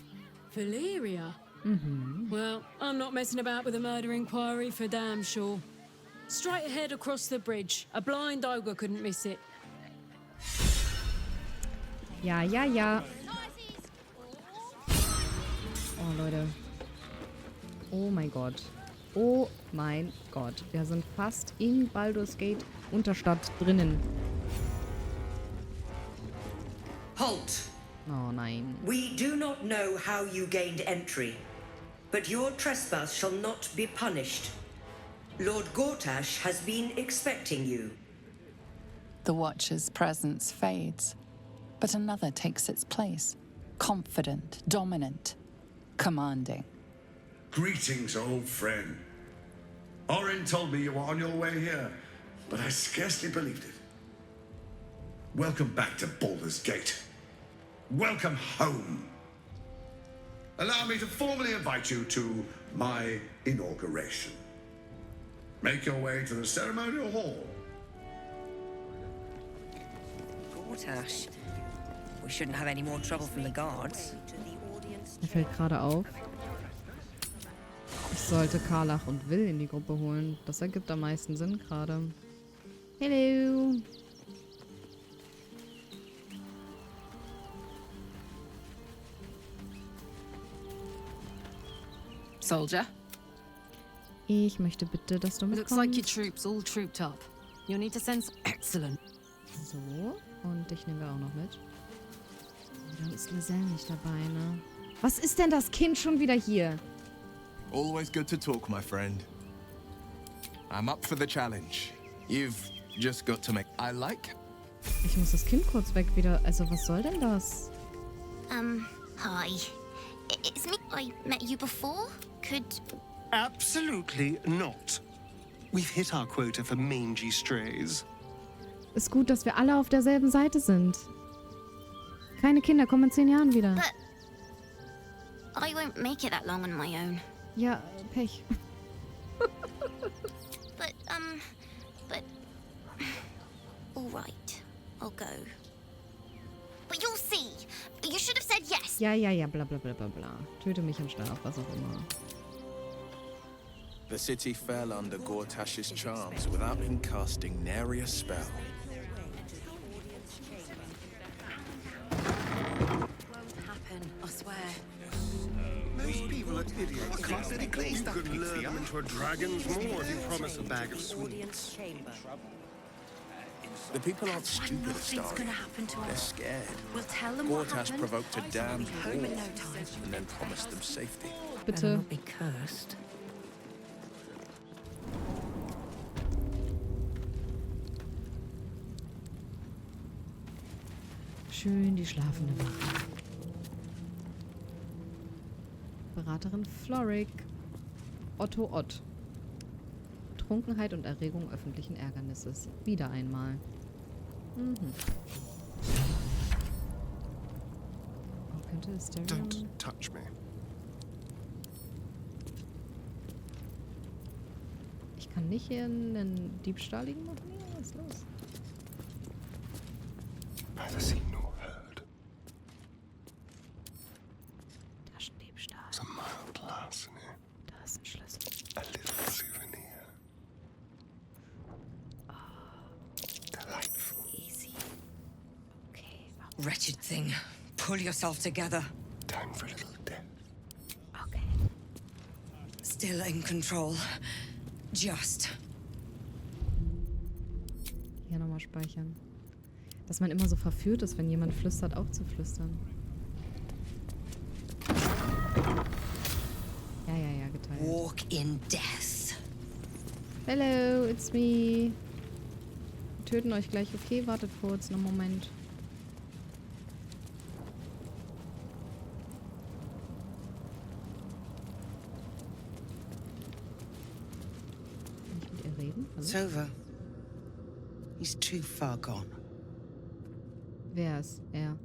Valeria? Mhm. Well, I'm not messing about with a murder inquiry for damn sure. Straight ahead across the bridge. A blind ogre couldn't miss it. Ja. Oh, Leute. Oh mein Gott. Oh mein Gott. Wir sind fast in Baldurs Gate Unterstadt drinnen. Halt! Oh nein. We do not know how you gained entry, but your trespass shall not be punished. Lord Gortash has been expecting you. The Watcher's presence fades, but another takes its place. Confident, dominant, commanding. Greetings, old friend. Orin told me you were on your way here, but I scarcely believed it. Welcome back to Baldurs Gate. Welcome home. Allow me to formally invite you to my inauguration. Make your way to the ceremonial hall. Gortash, we shouldn't have any more trouble from the guards. Mir fällt gerade auf. Ich sollte Karlach und Will in die Gruppe holen. Das ergibt am meisten Sinn gerade. Hello. Soldier? Ich möchte bitte, dass du Looks like your mitkommst. troops all trooped up. You'll need to send some... Excellent. So, und dich nehmen wir auch noch mit. Dann ist Lizelle nicht dabei, ne? Was ist denn das Kind schon wieder hier? Always good to talk, my friend. I'm up for the challenge. You've just got to make... I like... Ich muss das Kind kurz weg wieder... Also, was soll denn das? Hi. It's me. I met you before? Could... Absolutely not. We've hit our quota for mangy strays. Ist gut, dass wir alle auf derselben Seite sind. Keine Kinder kommen in 10 Jahren wieder. But... I won't make it that long on my own. Ja, Pech. But... All right. I'll go. But you'll see. You should have said yes. Ja, bla bla bla bla bla. Töte mich im Schlaf, was auch immer. The city fell under Gortash's charms without him casting nary a spell. Won't happen, I swear. Most people are idiots. You could lure them into a dragon's maw if you promise a bag of sweets. The people aren't stupid, Astari. They're scared. We'll tell them what Gortash happened. provoked a damned war Home in no time. and then promised them safety. Bitte. Be cursed. Schön die schlafende Wache. Beraterin Floric. Otto Ott. Trunkenheit und Erregung öffentlichen Ärgernisses. Wieder einmal. Wo könnte es der Don't touch me. Ich kann nicht hier einen Diebstahl liegen machen? Ja, was ist los? Neither seen nor heard. Taschendiebstahl. It's a mild larceny. Da ist ein Schlüssel. A little souvenir. Delightful. Easy. Okay. Wretched thing. Pull yourself together. Time for a little death. Okay. Still in control. Just. Hier nochmal speichern. Dass man immer so verführt ist, wenn jemand flüstert, auch zu flüstern. Ja, geteilt. Walk in death. Hello, it's me. Wir töten euch gleich. Okay, wartet kurz, einen Moment. Kann ich mit ihr reden? Hallo? It's over. He's too far gone. Wer ist er?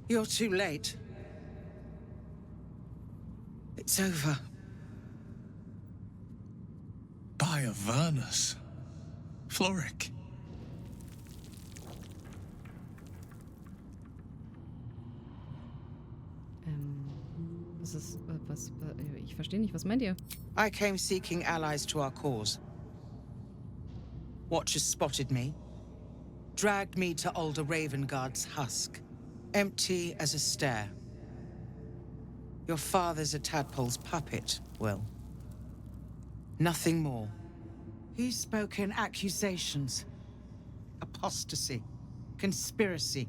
You're too late. It's over. By Avernus. Floric. Was ist, ich verstehe nicht, was meint ihr? I came seeking allies to our cause. Watchers spotted me, dragged me to Older Ravengard's husk, empty as a stare. Your father's a tadpole's puppet, Will. Nothing more. He's spoken accusations. Apostasy, conspiracy,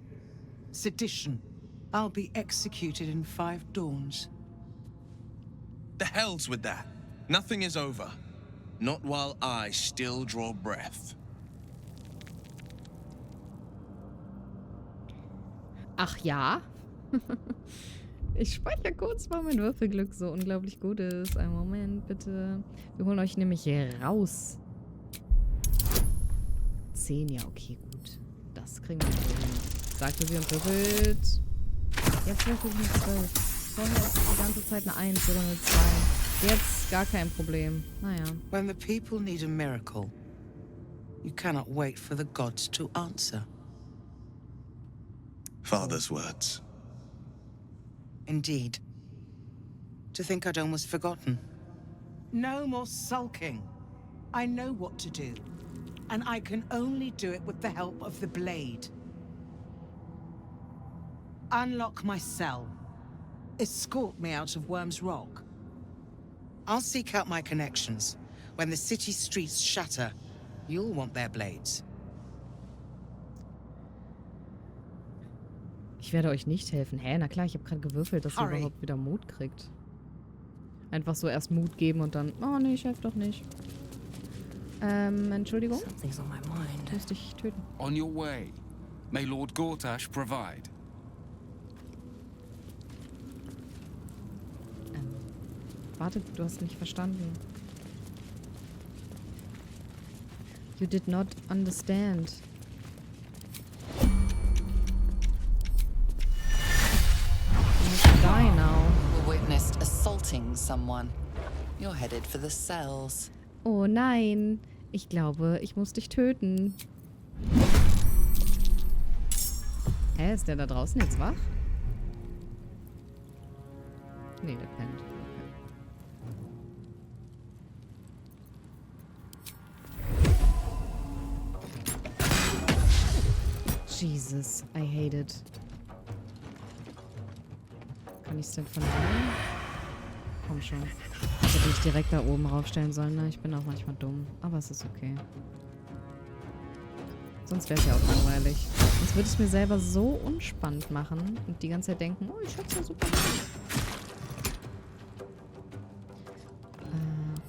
sedition. I'll be executed in 5 dawns. The hell's with that. Nothing is over. Not while I still draw breath. Ach ja? Ich speichere kurz, weil mein Würfelglück so unglaublich gut ist. Einen Moment, bitte. Wir holen euch nämlich hier raus. 10, ja, okay, gut. Das kriegen wir hin. Sagte sie und würfelt. Jetzt würfel ich eine 12. Vorher ist es die ganze Zeit eine 1 oder eine 2. Jetzt gar kein Problem. Naja. When the people need a miracle, you cannot wait for the gods to answer. Father's words. Indeed. To think I'd almost forgotten. No more sulking. I know what to do. And I can only do it with the help of the blade. Unlock my cell. Escort me out of Worm's Rock. I'll seek out my connections. When the city streets shatter, you'll want their blades. Ich werde euch nicht helfen. Hä? Na klar, ich habe gerade gewürfelt, dass ihr überhaupt wieder Mut kriegt. Einfach so erst Mut geben und dann... Oh, nee, ich helfe doch nicht. Entschuldigung? Ich muss dich töten. On your way. May Lord Gortash provide. Warte, du hast nicht verstanden. You did not understand. Die now. You witnessed assaulting someone. You're headed for the cells. Oh nein. Ich glaube, ich muss dich töten. Hä, ist der da draußen jetzt wach? Nee, der pennt. Jesus, I hate it. Kann ich es denn von hier? Komm schon. Ich hätte mich direkt da oben raufstellen sollen, ne? Ich bin auch manchmal dumm. Aber es ist okay. Sonst wäre es ja auch langweilig. Sonst würde ich es mir selber so unspannend machen und die ganze Zeit denken, oh, ich hab's ja super.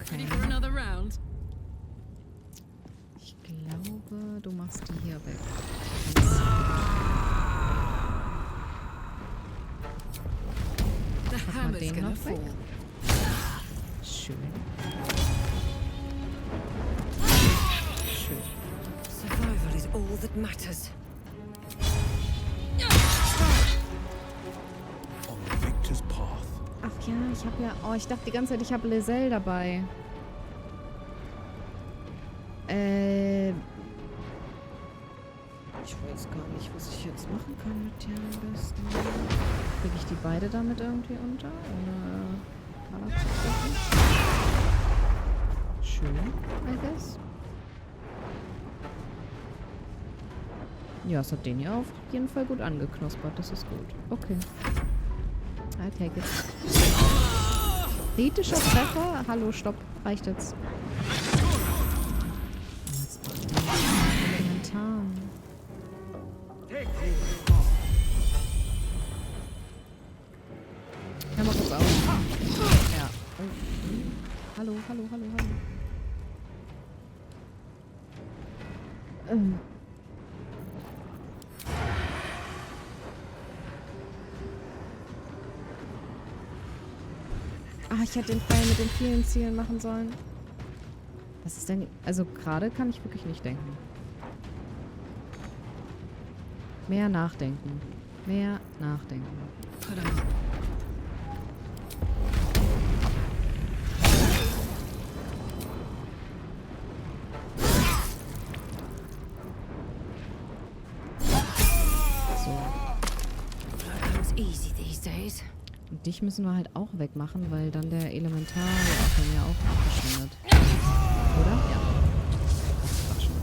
Okay. Ich glaube, du machst die hier weg. Mach mal den noch weg. Schön. Schön. Survival is all that matters. On the victor's path. Ach ja, ich habe ja... Oh, ich dachte die ganze Zeit, ich habe Lizelle dabei. Ich weiß gar nicht, was ich jetzt machen kann mit dir am besten. Kriege ich die beide damit irgendwie unter? Ohne Color zu treffen? Schön, I guess. Ja, es hat den ja auf jeden Fall gut angeknuspert. Das ist gut. Okay. I take it. Kritischer Treffer? Hallo, stopp. Reicht jetzt. Elementar. Hör mal kurz auf. Ja. Oh. Hallo, hallo, hallo, hallo. Ah, ich hätte den Pfeil mit den vielen Zielen machen sollen. Was ist denn... Also gerade kann ich wirklich nicht denken. Mehr nachdenken. Mehr nachdenken. Und dich müssen wir halt auch wegmachen, weil dann der Elementar ja auch verschwindet. Oder? Ja. Das schon.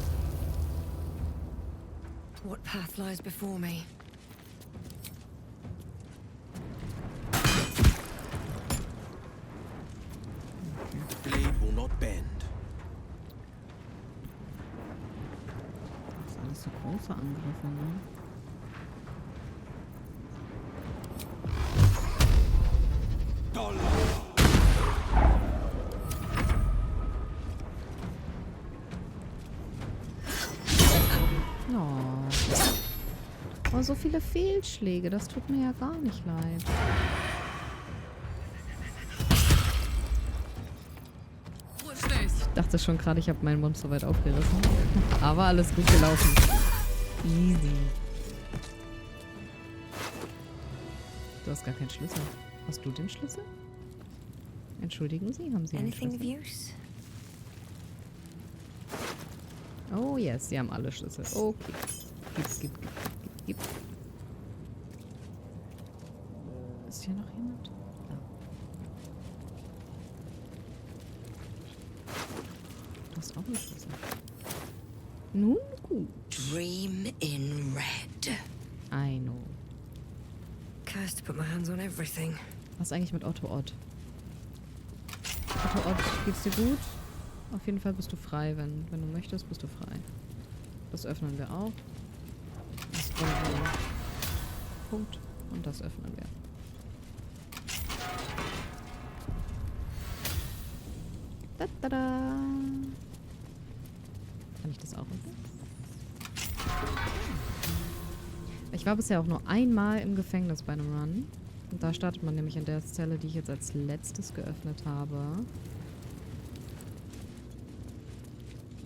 What path lies before me? The blade will not bend. Das sind alles so große Angriffe, ne? Oh, so viele Fehlschläge. Das tut mir ja gar nicht leid. Ich dachte schon gerade, ich habe meinen Mund so weit aufgerissen. Aber alles gut gelaufen. Easy. Du hast gar keinen Schlüssel. Hast du den Schlüssel? Entschuldigen Sie, haben Sie einen Schlüssel? Oh yes, Sie haben alle Schlüssel. Okay. Gib. Ist hier noch jemand? Ja. Du hast auch einen Schlüssel. Nun gut. Dream in red. I know. Cursed to put my hands on everything. Was ist eigentlich mit Otto Ott? Ort, geht's dir gut? Auf jeden Fall bist du frei, wenn du möchtest, bist du frei. Das öffnen wir auch. Das Punkt. Und das öffnen wir. Da, da, da. Kann ich das auch öffnen? Ich war bisher auch nur einmal im Gefängnis bei einem Run. Und da startet man nämlich in der Zelle, die ich jetzt als letztes geöffnet habe.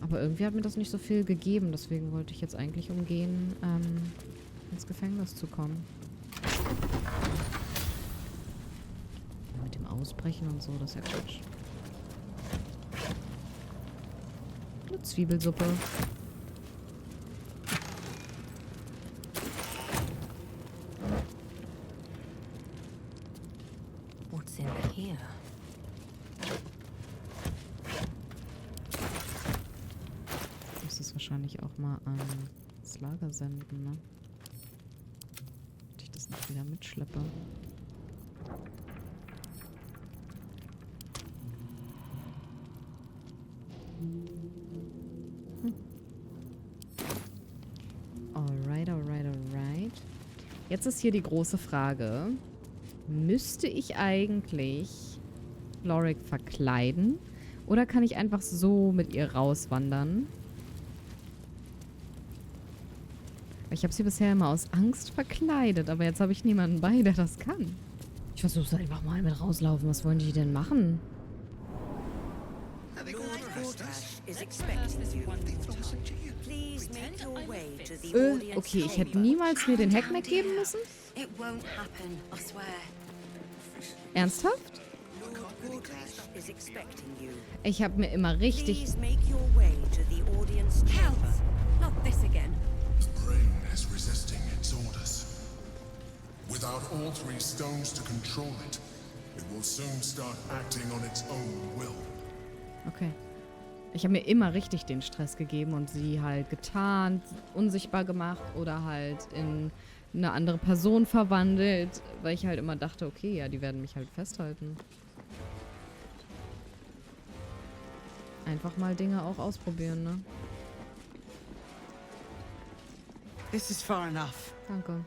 Aber irgendwie hat mir das nicht so viel gegeben. Deswegen wollte ich jetzt eigentlich umgehen, ins Gefängnis zu kommen. Mit dem Ausbrechen und so, das ist ja Quatsch. Eine Zwiebelsuppe. What's in here? Ich muss das wahrscheinlich auch mal ans Lager senden, ne? Dass ich das nicht wieder mitschleppe. Alright, alright, alright. Jetzt ist hier die große Frage. Müsste ich eigentlich Lorik verkleiden? Oder kann ich einfach so mit ihr rauswandern? Ich habe sie bisher immer aus Angst verkleidet, aber jetzt habe ich niemanden bei, der das kann. Ich versuche es einfach mal mit rauslaufen. Was wollen die denn machen? Okay, ich hätte niemals mir den Hackmack geben müssen? Ernsthaft? Ich habe mir immer richtig... Without all three stones to control it, it will soon start acting on its own will. Okay. Ich habe mir immer richtig den Stress gegeben und sie halt getarnt, unsichtbar gemacht oder halt in eine andere Person verwandelt, weil ich halt immer dachte, okay, ja, die werden mich halt festhalten. Einfach mal Dinge auch ausprobieren, ne? This is far enough. Danke.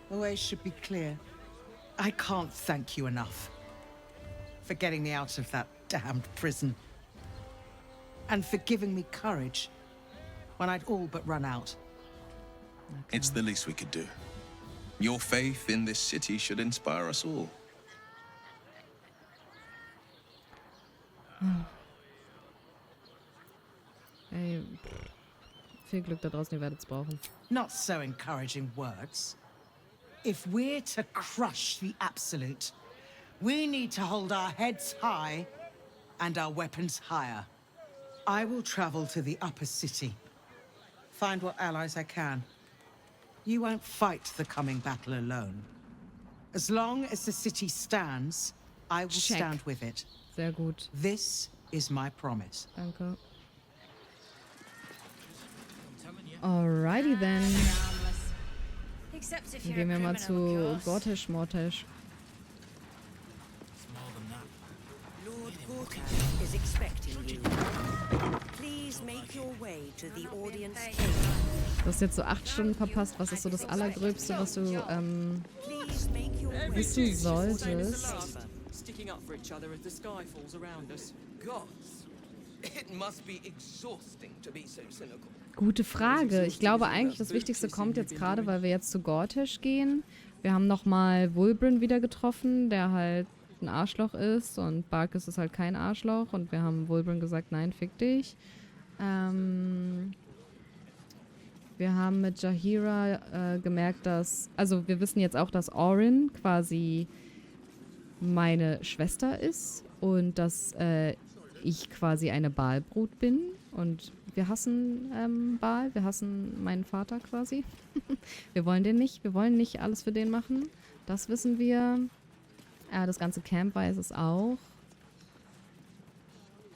The way should be clear. I can't thank you enough for getting me out of that damned prison. And for giving me courage when I'd all but run out. Okay. It's the least we could do. Your faith in this city should inspire us all. Ey, viel Glück da draußen, ihr werdet es brauchen. Not so encouraging words. If we're to crush the Absolute, we need to hold our heads high and our weapons higher. I will travel to the upper city, find what allies I can. You won't fight the coming battle alone. As long as the city stands, I will stand with it. Sehr gut. This is my promise. Danke. Alrighty then. Dann gehen wir mal zu Gortisch, Mortisch. Du hast jetzt so 8 Stunden verpasst. Was ist so das Allergröbste, was du wissen solltest? Gute Frage. Ich glaube eigentlich, das Wichtigste kommt jetzt gerade, weil wir jetzt zu Gortisch gehen. Wir haben nochmal Wulbren wieder getroffen, der halt ein Arschloch ist und Barkis ist halt kein Arschloch und wir haben Wulbren gesagt, nein, fick dich. Wir haben mit Jaheira gemerkt, dass, also wir wissen jetzt auch, dass Orin quasi meine Schwester ist und dass ich quasi eine Balbrut bin und wir hassen Bal, wir hassen meinen Vater quasi. Wir wollen den nicht, wir wollen nicht alles für den machen, das wissen wir. Das ganze Camp weiß es auch.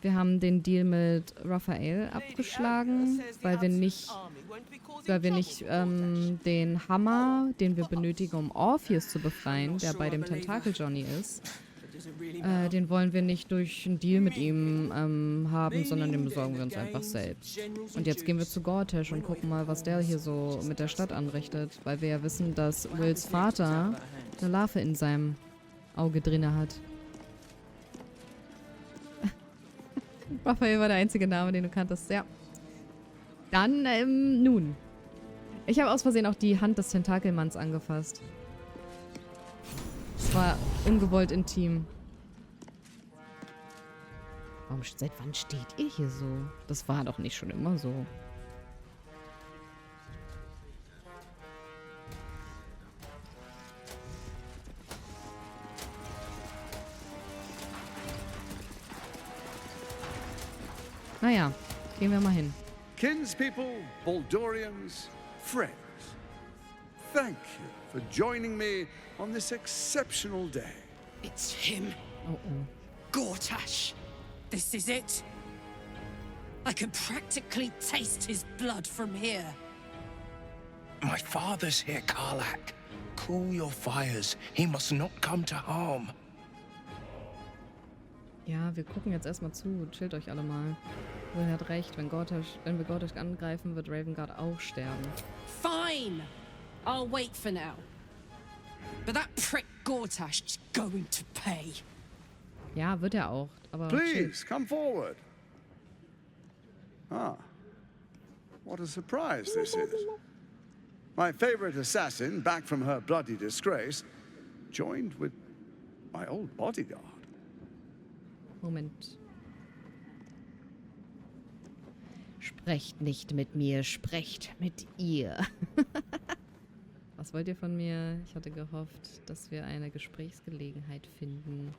Wir haben den Deal mit Raphael abgeschlagen, weil wir nicht den Hammer, den wir benötigen, um Orpheus zu befreien, der bei dem Tentakel Johnny ist, Den wollen wir nicht durch einen Deal mit ihm haben, sondern den besorgen wir uns einfach selbst. Und jetzt gehen wir zu Gortash und gucken mal, was der hier so mit der Stadt anrichtet. Weil wir ja wissen, dass Wills Vater eine Larve in seinem Auge drinne hat. Raphael war der einzige Name, den du kanntest. Ja. Dann, nun. Ich habe aus Versehen auch die Hand des Tentakelmanns angefasst. Es war ungewollt intim. Seit wann steht ihr hier so? Das war doch nicht schon immer so. Naja, gehen wir mal hin. Kinspeople, Baldurians, friends, thank you for joining me on this exceptional day. It's him. Oh. Gortash. This is it. I can practically taste his blood from here. My father's here, Karlach. Cool your fires. He must not come to harm. Ja, wir gucken jetzt erstmal zu. Chillt euch alle mal. Will hat recht. Wenn wir Gortash angreifen, wird Ravengard auch sterben. Fine. I'll wait for now. But that prick Gortash is going to pay. Ja, wird er auch. Aber please, come forward. Ah. What a surprise this is. My favorite assassin, back from her bloody disgrace, joined with my old bodyguard. Moment. Sprecht nicht mit mir, sprecht mit ihr. Was wollt ihr von mir? Ich hatte gehofft, dass wir eine Gesprächsgelegenheit finden.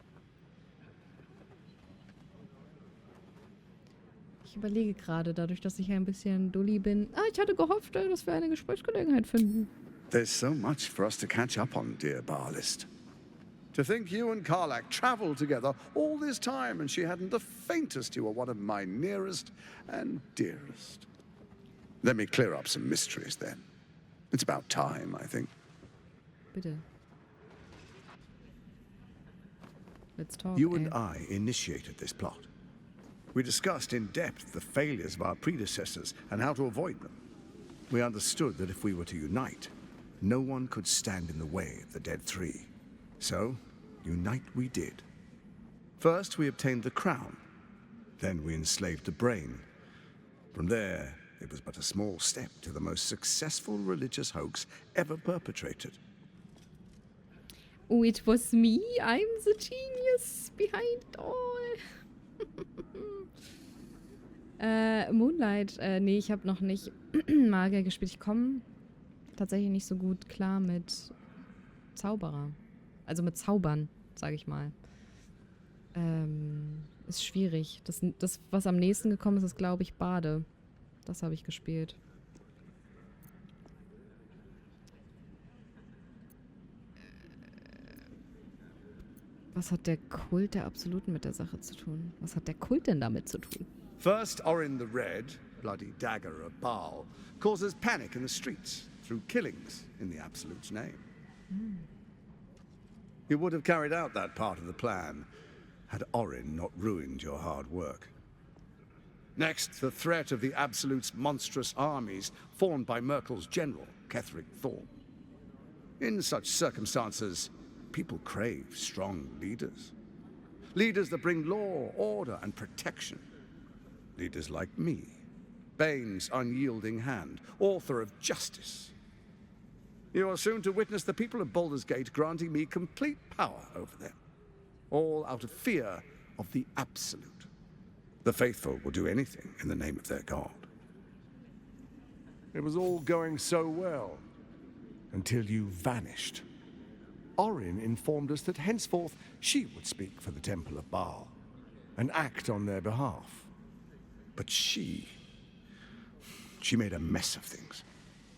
Ich überlege gerade, dadurch, dass ich ein bisschen dulli bin. Ich hatte gehofft, dass wir eine Gesprächsgelegenheit finden. There's so much for us to catch up on, dear Barlist. To think you and Karlach traveled together all this time and she hadn't the faintest you were one of my nearest and dearest. Let me clear up some mysteries then. It's about time, I think. Bitte. Let's talk. You and I initiated this plot. We discussed in depth the failures of our predecessors and how to avoid them. We understood that if we were to unite, no one could stand in the way of the Dead Three. So, unite we did. First, we obtained the crown. Then we enslaved the brain. From there, it was but a small step to the most successful religious hoax ever perpetrated. Oh, it was me. I'm the genius behind it all. Moonlight. Nee, ich habe noch nicht Magier gespielt. Ich komme tatsächlich nicht so gut klar mit Zauberer. Also mit Zaubern, sage ich mal. Ist schwierig. Das, was am nächsten gekommen ist, ist, glaube ich, Bade. Das habe ich gespielt. Was hat der Kult der Absoluten mit der Sache zu tun? Was hat der Kult denn damit zu tun? First, Orin the Red, bloody dagger of Baal, causes panic in the streets through killings in the Absolute's name. You would have carried out that part of the plan had Orin not ruined your hard work. Next, the threat of the Absolute's monstrous armies formed by Merkel's general, Ketheric Thorn. In such circumstances, people crave strong leaders. Leaders that bring law, order, and protection. Leaders like me, Bane's unyielding hand, author of justice. You are soon to witness the people of Baldurs Gate granting me complete power over them. All out of fear of the Absolute. The faithful will do anything in the name of their god. It was all going so well, until you vanished. Orin informed us that henceforth she would speak for the Temple of Baal, and act on their behalf. But she made a mess of things.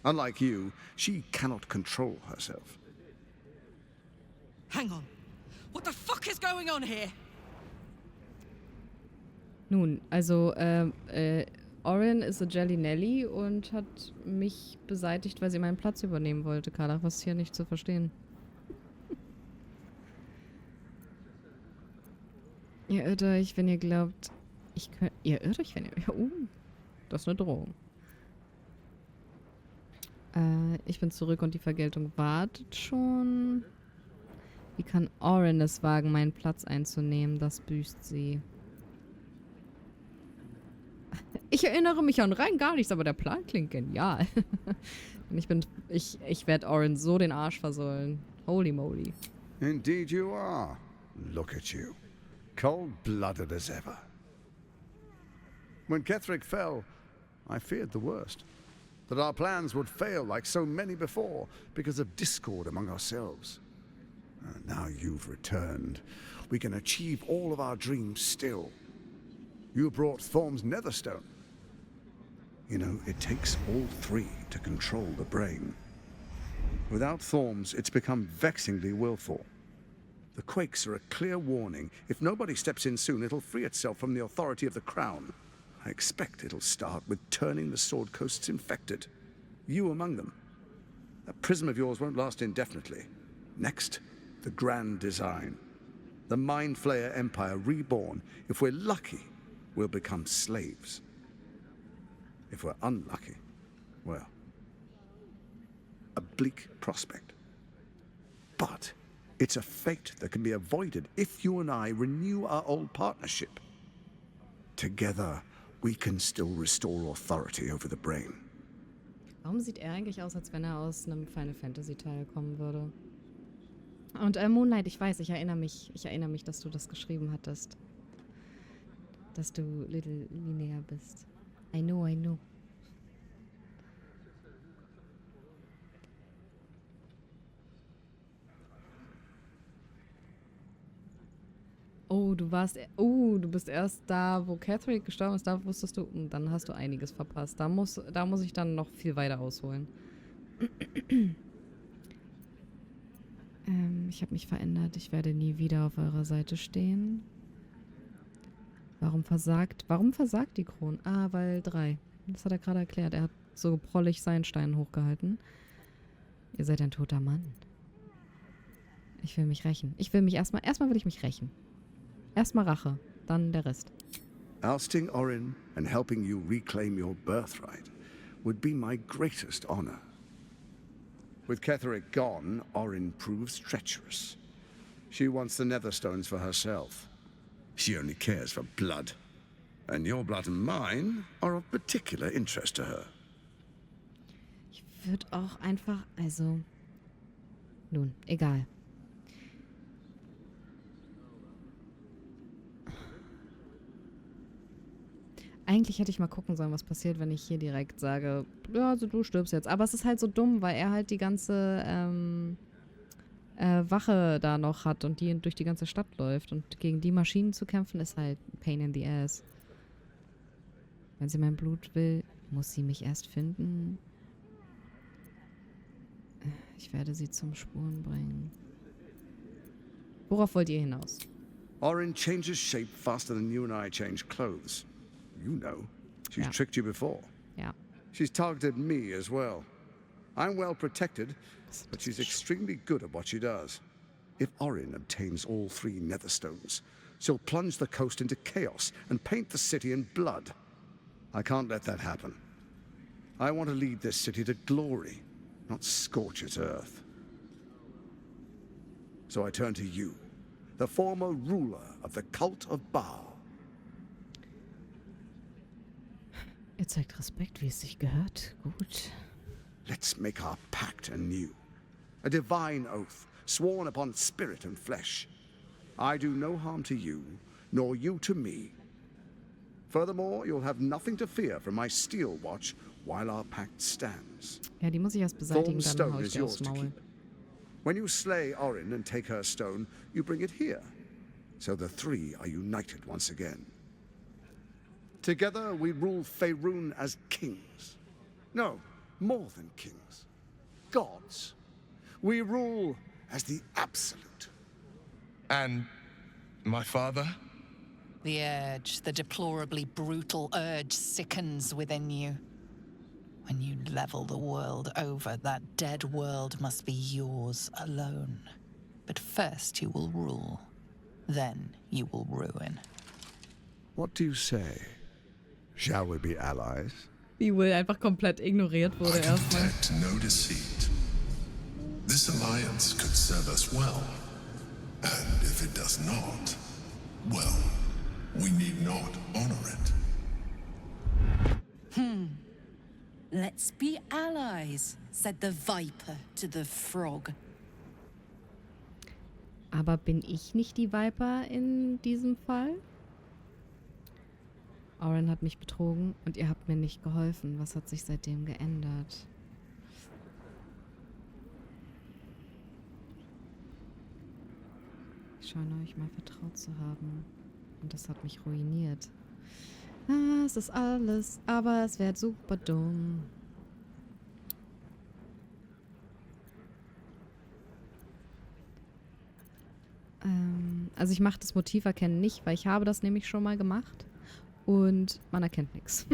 Unlike you, she cannot control herself. Hang on. What the fuck is going on here? Nun, also, Orin ist a Jelly Nelly und hat mich beseitigt, weil sie meinen Platz übernehmen wollte. Karlach, was ist hier nicht zu verstehen? Ihr irrt euch, wenn ihr glaubt, ihr irrt euch, wenn ihr... das ist eine Drohung. Ich bin zurück und die Vergeltung wartet schon. Wie kann Orin es wagen, meinen Platz einzunehmen? Das büßt sie. Ich erinnere mich an rein gar nichts, aber der Plan klingt genial. Und ich werde Orin so den Arsch versohlen. Holy moly. Indeed you are. Look at you. Cold-blooded as ever. When Ketheric fell, I feared the worst. That our plans would fail like so many before because of discord among ourselves. Now you've returned. We can achieve all of our dreams still. You brought Thorm's Netherstone. You know, it takes all three to control the brain. Without Thorm's, it's become vexingly willful. The quakes are a clear warning. If nobody steps in soon, it'll free itself from the authority of the Crown. I expect it'll start with turning the Sword Coasts infected. You among them. That prism of yours won't last indefinitely. Next, the grand design. The Mind Flayer Empire reborn. If we're lucky, we'll become slaves. If we're unlucky, well, a bleak prospect. But it's a fate that can be avoided if you and I renew our old partnership. Together, we can still restore authority over the brain. Warum sieht er eigentlich aus, als wenn er aus einem Final Fantasy Teil kommen würde? Und Moonlight, ich weiß, ich erinnere mich, dass du das geschrieben hattest. Dass du Little Linnea bist. I know, I know. Oh, du bist erst da, wo Ketheric gestorben ist, da wusstest du, dann hast du einiges verpasst. Da muss ich dann noch viel weiter ausholen. Ich habe mich verändert. Ich werde nie wieder auf eurer Seite stehen. Warum versagt die Kron? Ah, weil 3. Das hat er gerade erklärt. Er hat so prollig seinen Stein hochgehalten. Ihr seid ein toter Mann. Ich will mich rächen. Erstmal will ich mich rächen. Erstmal Rache, dann der Rest. Ousting Orin and helping you reclaim your birthright would be my greatest honor. With Ketheric gone, Orin proves treacherous. She wants the Netherstones for herself. She only cares for blood. And your blood and mine are of particular interest to her. Ich würde auch einfach, nun, egal. Eigentlich hätte ich mal gucken sollen, was passiert, wenn ich hier direkt sage, ja, also du stirbst jetzt. Aber es ist halt so dumm, weil er halt die ganze Wache da noch hat und die durch die ganze Stadt läuft. Und gegen die Maschinen zu kämpfen, ist halt pain in the ass. Wenn sie mein Blut will, muss sie mich erst finden. Ich werde sie zum Spuren bringen. Worauf wollt ihr hinaus? Orin changes shape faster than you and I change clothes. You know. She's tricked you before. Yeah. She's targeted me as well. I'm well protected, but she's extremely good at what she does. If Orin obtains all 3 Netherstones, she'll plunge the coast into chaos and paint the city in blood. I can't let that happen. I want to lead this city to glory, not scorch its earth. So I turn to you, the former ruler of the cult of Baal. Ihr zeigt Respekt, wie es sich gehört. Gut. Let's make our pact anew. A divine oath, sworn upon spirit and flesh. I do no harm to you, nor you to me. Furthermore, you'll have nothing to fear from my steel watch while our pact stands. Ja, die muss ich erst beseitigen, Thorm's dann hau stone ich is dir aufs yours to Maul. keep. When you slay Orin and take her stone, you bring it here. So the 3 are united once again. Together we rule Faerun as kings. No, more than kings. Gods. We rule as the absolute. And my father? The urge, the deplorably brutal urge sickens within you. When you level the world over, that dead world must be yours alone. But first you will rule. Then you will ruin. What do you say? Shall we be allies? Wie Will einfach komplett ignoriert wurde erstmal. Detect no deceit. This alliance could serve us well. And if it does not, well, we need not honor it. Let's be allies, said the viper to the frog. Aber bin ich nicht die Viper in diesem Fall? Oren hat mich betrogen und ihr habt mir nicht geholfen. Was hat sich seitdem geändert? Ich scheine euch mal vertraut zu haben. Und das hat mich ruiniert. Ah, es ist alles, aber es wird super dumm. Also ich mache das Motiv erkennen nicht, weil ich habe das nämlich schon mal gemacht. Und man erkennt nichts.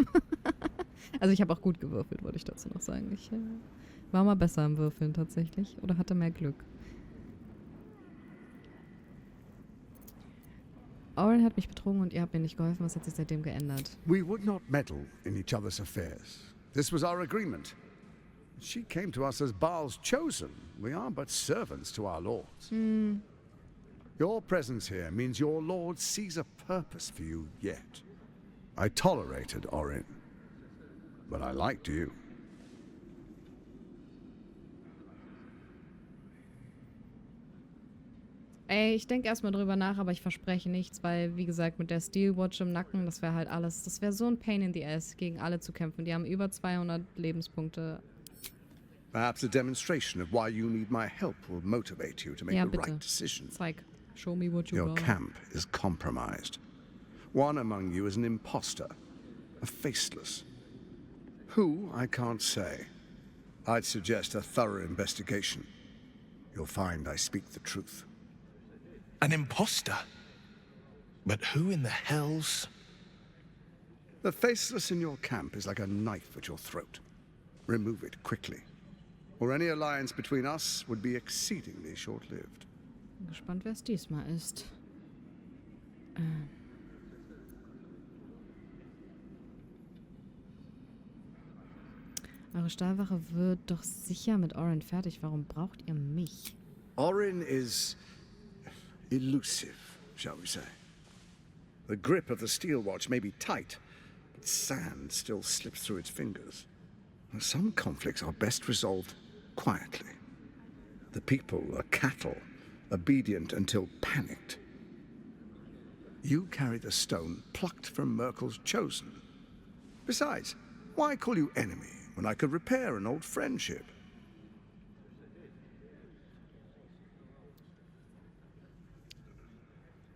Also ich habe auch gut gewürfelt, wollte ich dazu noch sagen. Ich war mal besser im Würfeln tatsächlich. Oder hatte mehr Glück. Oren hat mich betrogen und ihr habt mir nicht geholfen. Was hat sich seitdem geändert? We would not meddle in each other's affairs. This was our agreement. She came to us as Baal's chosen. We are but servants to our lords. Your presence here means your lord sees a purpose for you yet. I tolerated Orin, but I liked you. Ey, ich denke erstmal drüber nach, aber ich verspreche nichts, weil, wie gesagt, mit der Steelwatch im Nacken, das wäre halt alles, das wäre so ein Pain in the ass, gegen alle zu kämpfen. Die haben über 200 Lebenspunkte. Perhaps a demonstration of why you need my help will motivate you to make the right decision. Zeig. Show me what you Your got. camp is compromised. One among you is an imposter, a faceless. Who, I can't say. I'd suggest a thorough investigation. You'll find I speak the truth. An imposter? But who in the hells? The faceless in your camp is like a knife at your throat. Remove it quickly, or any alliance between us would be exceedingly short-lived. Bin gespannt, wer es diesmal ist. Eure Stahlwache wird doch sicher mit Orin fertig. Warum braucht ihr mich? Orin is elusive, shall we say. The grip of the steel watch may be tight, but sand still slips through its fingers. Some conflicts are best resolved quietly. The people are cattle, obedient until panicked. You carry the stone plucked from Merkel's chosen. Besides, why call you enemy when I could repair an old friendship?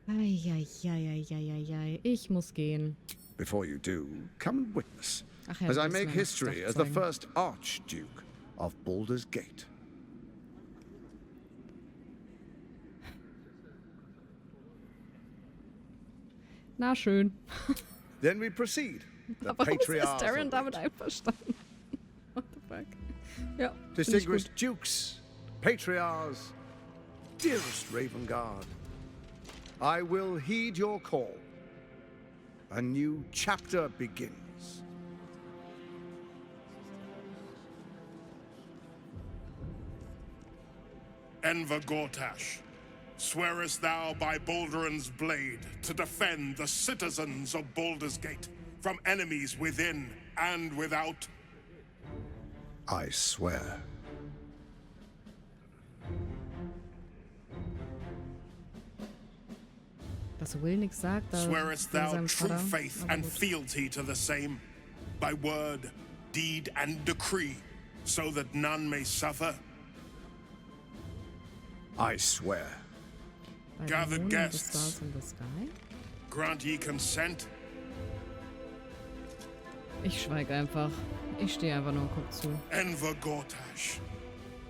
Eieieiei, ich muss gehen. Before you do, come and witness, Ach ja, as I das make war noch history as the Dachzeigen. first Archduke of Baldurs Gate. Na schön. Then we proceed. The Aber warum ist patriarchs Darren of damit einverstanden? What the fuck? Ja, find ich distinguished gut. dukes, patriarchs, dearest Raven Guard, I will heed your call. A new chapter begins. Enver Gortash, swearest thou by Balduran's blade to defend the citizens of Baldurs Gate from enemies within and without? I swear. Dass Will nichts sagt, da Swearest wegen thou seinem true Vater. faith Aber and gut. fealty to the same, by word, deed, and decree, so that none may suffer? I swear. Bei den Gathered Moon and the guests. Stars in the Sky? Grant ye consent? Ich schweige einfach. Ich stehe einfach nur und guck zu. Enver Gortash,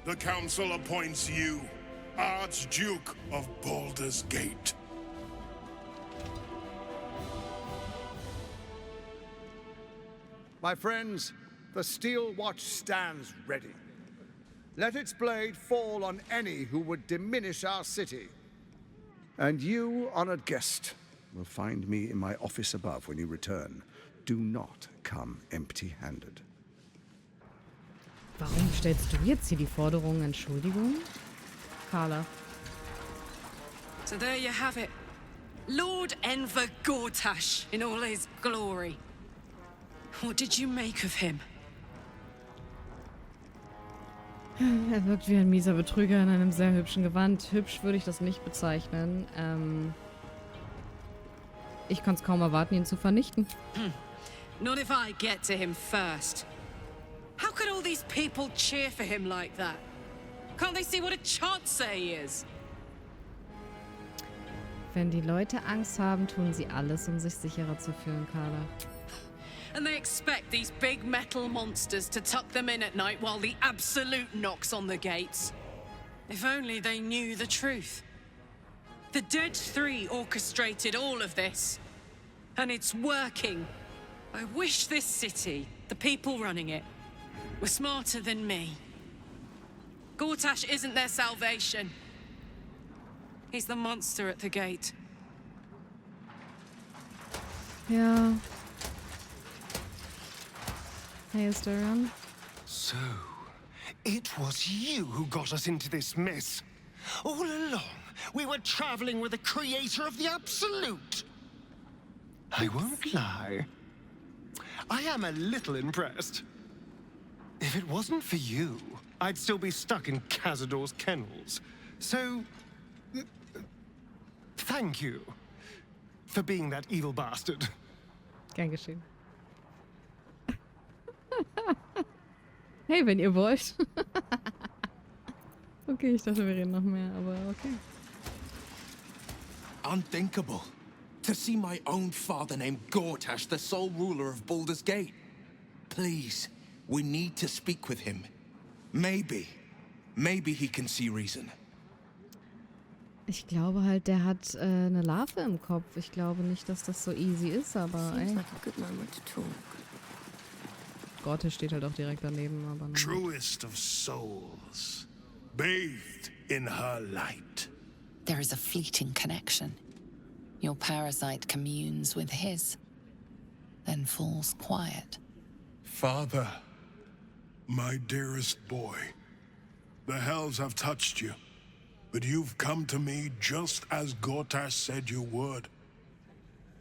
the council appoints you Archduke of Baldurs Gate. My friends, the steel watch stands ready. Let its blade fall on any who would diminish our city. And you, honored guest, will find me in my office above when you return. Do not come empty-handed. Warum stellst du jetzt hier die Forderung? Entschuldigung? Carla. So there you have it. Lord Enver Gortash in all his glory. What did you make of him? Er wirkt wie ein mieser Betrüger in einem sehr hübschen Gewand. Hübsch würde ich das nicht bezeichnen. Ich kann es kaum erwarten, ihn zu vernichten. Not if I get to him first. How could all these people cheer for him like that? Can't they see what a chancer he is? Wenn die Leute Angst haben, tun sie alles, um sich sicherer zu fühlen, Carla. And they expect these big metal monsters to tuck them in at night while the Absolute knocks on the gates. If only they knew the truth. The Dead Three orchestrated all of this. And it's working. I wish this city, the people running it, were smarter than me. Gortash isn't their salvation. He's the monster at the gate. Ja. Hey, is Duran? So, it was you who got us into this mess. All along, we were traveling with the creator of the Absolute. I won't lie. I am a little impressed. If it wasn't for you, I'd still be stuck in Cazador's kennels. So, thank you for being that evil bastard. Gern geschehen. Hey, wenn ihr wollt. Okay, ich dachte, wir reden noch mehr, aber okay. Unthinkable. To see my own father named Gortash, the sole ruler of Baldurs Gate. Please, we need to speak with him. Maybe he can see reason. Ich glaube halt, der hat eine Larve im Kopf. Ich glaube nicht, dass das so easy ist, aber ey. Gott, der steht halt auch direkt daneben, aber nein. Truest of souls, bathed in her light. There is a fleeting connection. Your parasite communes with his, then falls quiet. Father, my dearest boy, the hells have touched you, but you've come to me just as Gortash said you would.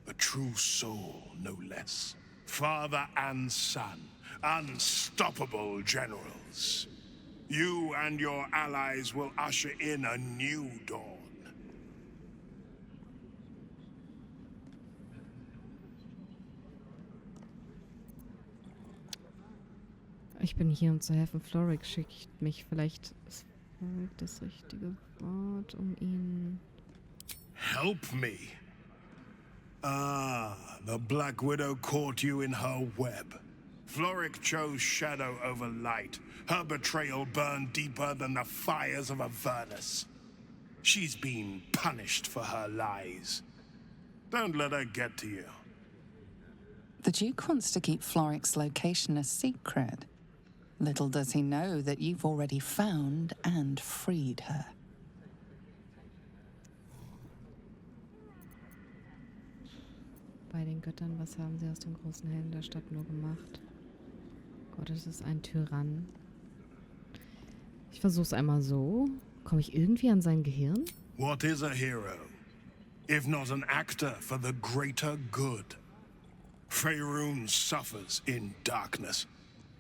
A true soul, no less. Father and son, unstoppable generals. You and your allies will usher in a new dawn. Ich bin hier, um zu helfen. Florix schickt mich. Vielleicht ist Florix das richtige Wort, um ihn... Help me? Ah, the Black Widow caught you in her web. Floric chose shadow over light. Her betrayal burned deeper than the fires of a furnace. She's been punished for her lies. Don't let her get to you. The Duke wants to keep Floric's location a secret. Little does he know that you've already found and freed her. Bei den Göttern, was haben sie aus dem großen Helden der Stadt nur gemacht? Gott, es ist ein Tyrann. Ich versuch's einmal so. Komme ich irgendwie an sein Gehirn? What is a hero, if not an actor for the greater good? Faerun suffers in darkness.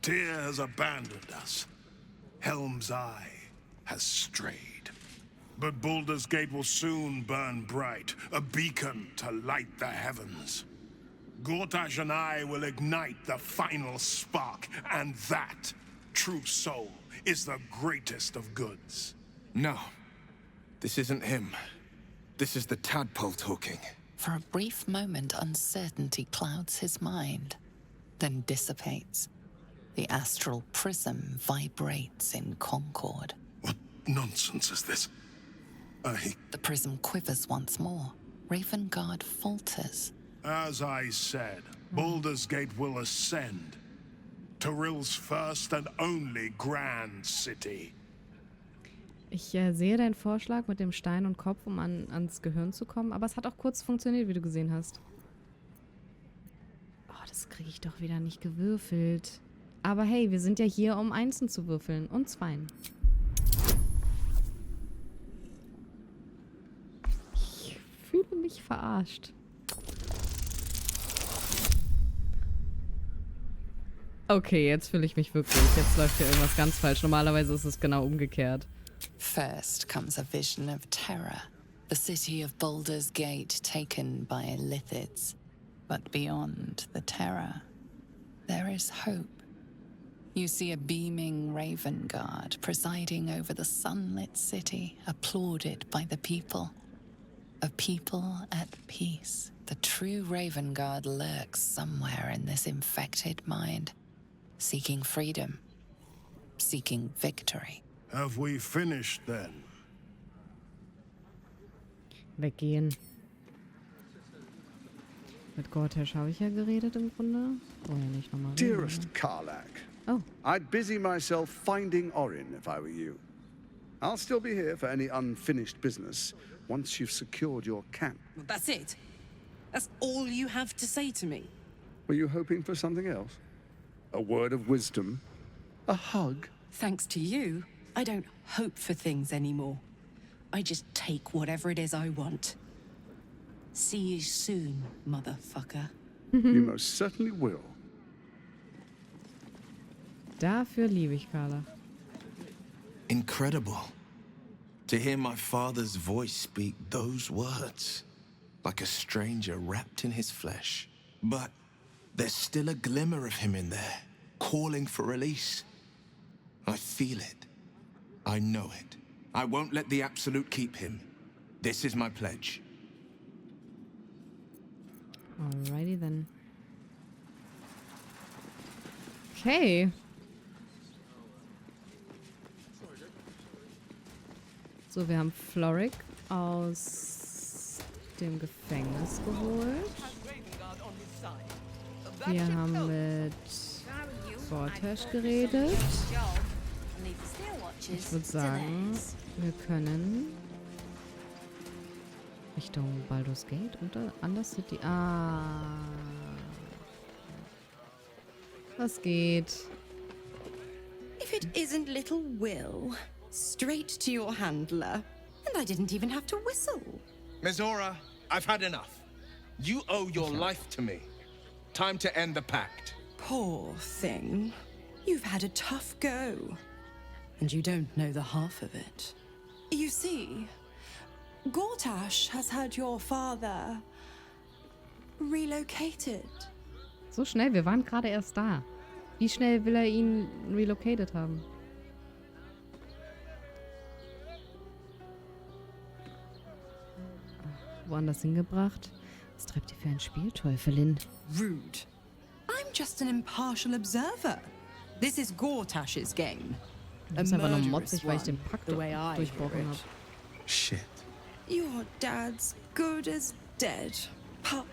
Tyr has abandoned us. Helm's Eye has strayed. But Baldur's Gate will soon burn bright, a beacon to light the heavens. Gortash and I will ignite the final spark, and that, true soul, is the greatest of goods. No, this isn't him. This is the tadpole talking. For a brief moment, uncertainty clouds his mind, then dissipates. The astral prism vibrates in concord. What nonsense is this? The prism quivers once more. Ravengard falters. As I said, Baldur's Gate will ascend. Tyrill's first and only grand city. Ich sehe deinen Vorschlag mit dem Stein und Kopf, um ans Gehirn zu kommen, aber es hat auch kurz funktioniert, wie du gesehen hast. Oh, das kriege ich doch wieder nicht gewürfelt. Aber hey, wir sind ja hier, um Einsen zu würfeln und Zweien. Ich fühle mich verarscht. Okay, jetzt fühle ich mich wirklich. Jetzt läuft hier irgendwas ganz falsch. Normalerweise ist es genau umgekehrt. First comes a vision of terror. The city of Baldurs Gate taken by Lithids. But beyond the terror, there is hope. You see a beaming raven guard presiding over the sunlit city, applauded by the people. A people at peace. The true raven guard lurks somewhere in this infected mind, seeking freedom, seeking victory. Have we finished then? Weggehen. Mit Gortash habe ich ja geredet im Grunde. Oh ja, nicht nochmal. Dearest Karlak. Oh. I'd busy myself finding Orin if I were you. I'll still be here for any unfinished business once you've secured your camp. That's it? That's all you have to say to me? Were you hoping for something else? A word of wisdom? A hug? Thanks to you, I don't hope for things anymore. I just take whatever it is I want. See you soon, motherfucker. You most certainly will. Dafür liebe ich Carla. Incredible. To hear my father's voice speak those words. Like a stranger wrapped in his flesh. But there's still a glimmer of him in there, calling for release. I feel it. I know it. I won't let the Absolute keep him. This is my pledge. Alrighty then. Okay. So, wir haben Floric aus dem Gefängnis geholt. Wir haben mit Gortash geredet. Ich würde sagen, wir können Richtung Baldurs Gate und Anders City. Ah. Was geht? If it isn't little Will, straight to your handler. And I didn't even have to whistle. Mizora, I've had enough. You owe your life to me. Time to end the pact. Poor thing. You've had a tough go. And you don't know the half of it. You see, Gortash has had your father relocated. So schnell, wir waren gerade erst da. Wie schnell will er ihn relocated haben? Woanders hingebracht? Was treibt ihr für ein Spiel, Teufelin? Rude. I'm just an impartial observer. This is Gortash's game. Du bist einfach nur motzig, weil ich den Pakt durchbrochen habe. Shit. Your dad's good as dead, pup.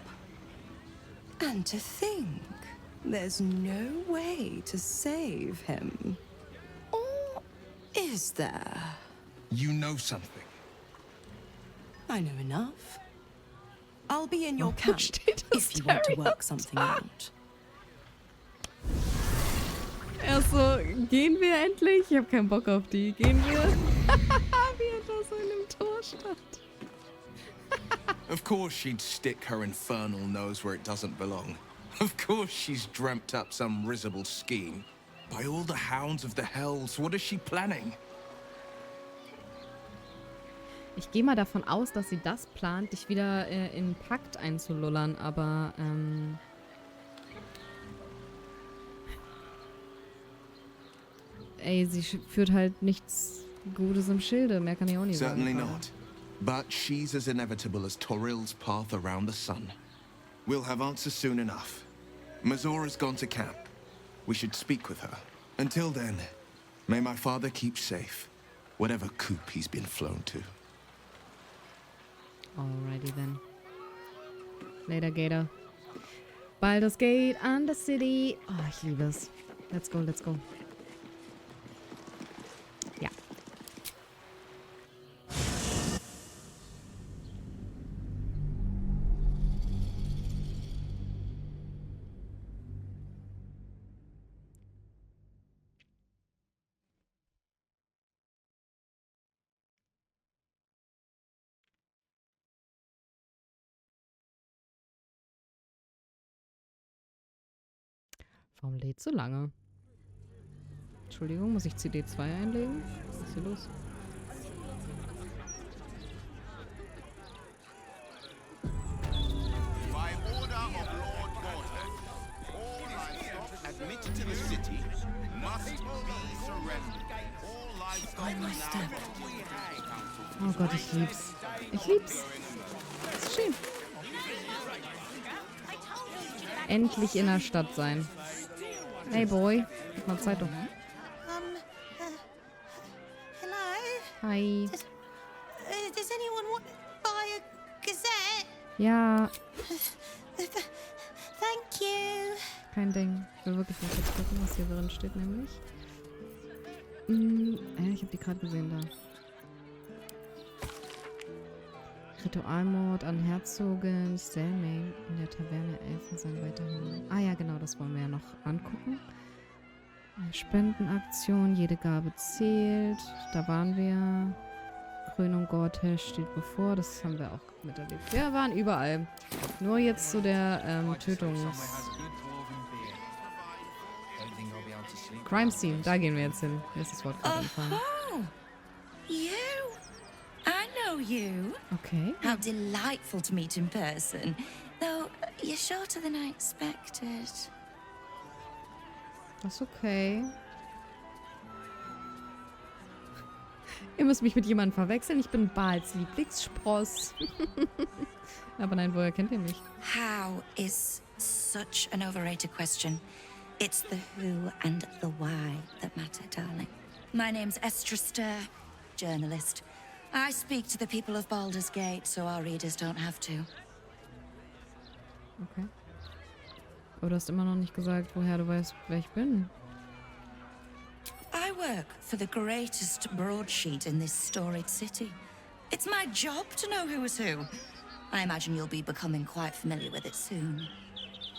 And to think, there's no way to save him. Or is there? You know something. I know enough. I'll be in your camp if you want to work something out. Also, gehen wir endlich? Ich habe keinen Bock auf die. Gehen wir? Wie er da so in dem Tor stand. Of course she'd stick her infernal nose where it doesn't belong. Of course she's dreamt up some risible scheme. By all the hounds of the hells, what is she planning? Ich gehe mal davon aus, dass sie das plant, dich wieder in Pakt einzulullern, aber ey, sie führt halt nichts Gutes im Schilde. Mehr kann ich auch nicht sagen. Certainly not. But she's as inevitable as Torill's path around the sun. We'll have answers soon enough. Mazora's gone to camp. We should speak with her. Until then, may my father keep safe, whatever coop he's been flown to. Alrighty then. Later, Gator. Baldurs Gate, Under City. Oh, ich liebe es. Let's go, let's go. Ja. Warum lädt so lange? Entschuldigung, muss ich CD2 einlegen? Was ist hier los? By order of Lord Baldur, all livestock admitted to the city must be surrendered. All livestock Oh Gott, ich lieb's. Ich lieb's. Das ist schön. Endlich in der Stadt sein. Hey Boy, gib mal Zeitung. Hello? Hi. Does anyone want to buy a gazette? Ja, Thank you. kein Ding. Ich will wirklich mal kurz gucken, was hier drin steht, nämlich. Ich habe die gerade gesehen da. Ritualmord an Herzogin Selmain in der Taverne Elfen sein weiterhin. Ah ja, genau, das wollen wir ja noch angucken. Spendenaktion, jede Gabe zählt. Da waren wir. Krönung Gortesh steht bevor. Das haben wir auch miterlebt. Wir waren überall. Nur jetzt zu der Tötungs... Crime Scene, da gehen wir jetzt hin. Mir ist das Wort gerade entfallen. Oh, you? I know you. Okay. How delightful to meet in person. Though you're shorter than I expected. Das ist okay. Ihr müsst mich mit jemandem verwechseln. Ich bin Bals Lieblingsspross. Aber nein, woher kennt ihr mich? How is such an overrated question. It's the who and the why that matter, darling. My name's Esther Stir, journalist. I speak to the people of Baldurs Gate, so our readers don't have to. Okay. Aber du hast immer noch nicht gesagt, woher du weißt, wer ich bin. I work for the greatest broadsheet in this storied city. It's my job to know who is who. I imagine you'll be becoming quite familiar with it soon.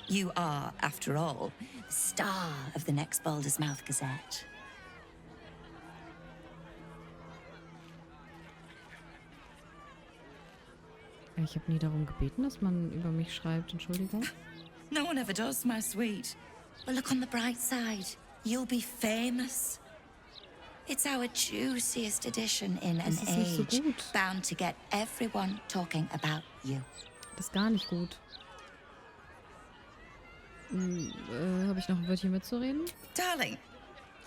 You are, after all, the star of the next Baldur's Mouth Gazette. Ich habe nie darum gebeten, dass man über mich schreibt. Entschuldigung. No one ever does, my sweet. But look on the bright side. You'll be famous. It's our juiciest edition in an age bound to get everyone talking about you. Das ist gar nicht gut. Habe ich noch ein Wörtchen mitzureden? Darling,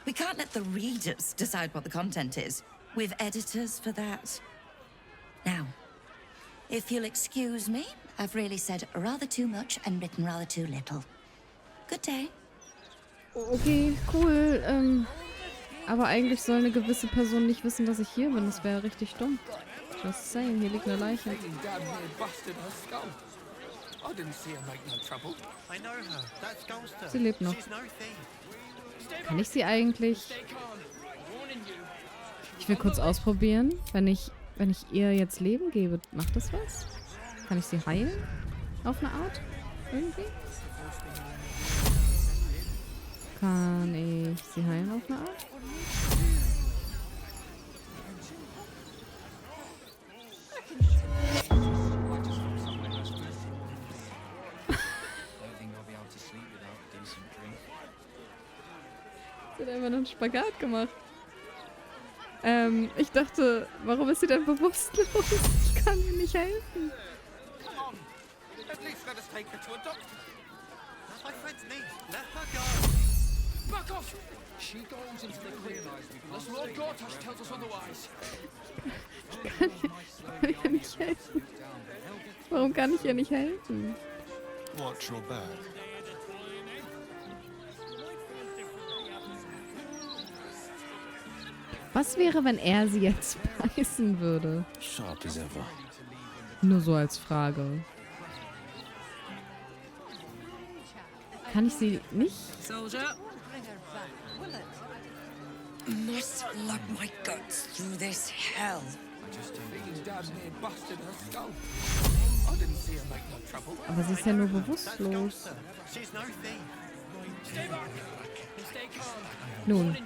we can't let the readers decide what the content is. We've editors for that. Now, if you'll excuse me, I've really said rather too much and written rather too little. Good day. Okay, cool. Aber eigentlich soll eine gewisse Person nicht wissen, dass ich hier bin. Das wäre richtig dumm. Just saying, hier liegt eine Leiche. Sie lebt noch. Kann ich sie eigentlich... Ich will kurz ausprobieren, wenn ich ihr jetzt Leben gebe. Macht das was? Kann ich sie heilen? Auf eine Art? Irgendwie? Kann ich sie heilen auf eine Art? Sie hat einfach einen Spagat gemacht. Ich dachte, warum ist sie denn bewusstlos? Ich kann ihr nicht helfen. At least let us take her to a doctor. That's my friend's niece. Let her go. Back off! She goes into the clear unless Lord Gortash tells us otherwise. Kann ich ihr nicht helfen? Warum kann ich ihr nicht helfen? Watch your back. Was wäre, wenn er sie jetzt beißen würde? Sharp as ever. Nur so als Frage. Kann ich sie nicht? Soldier. Must lug my guts through this hell. Aber sie ist ja nur bewusstlos. Nun.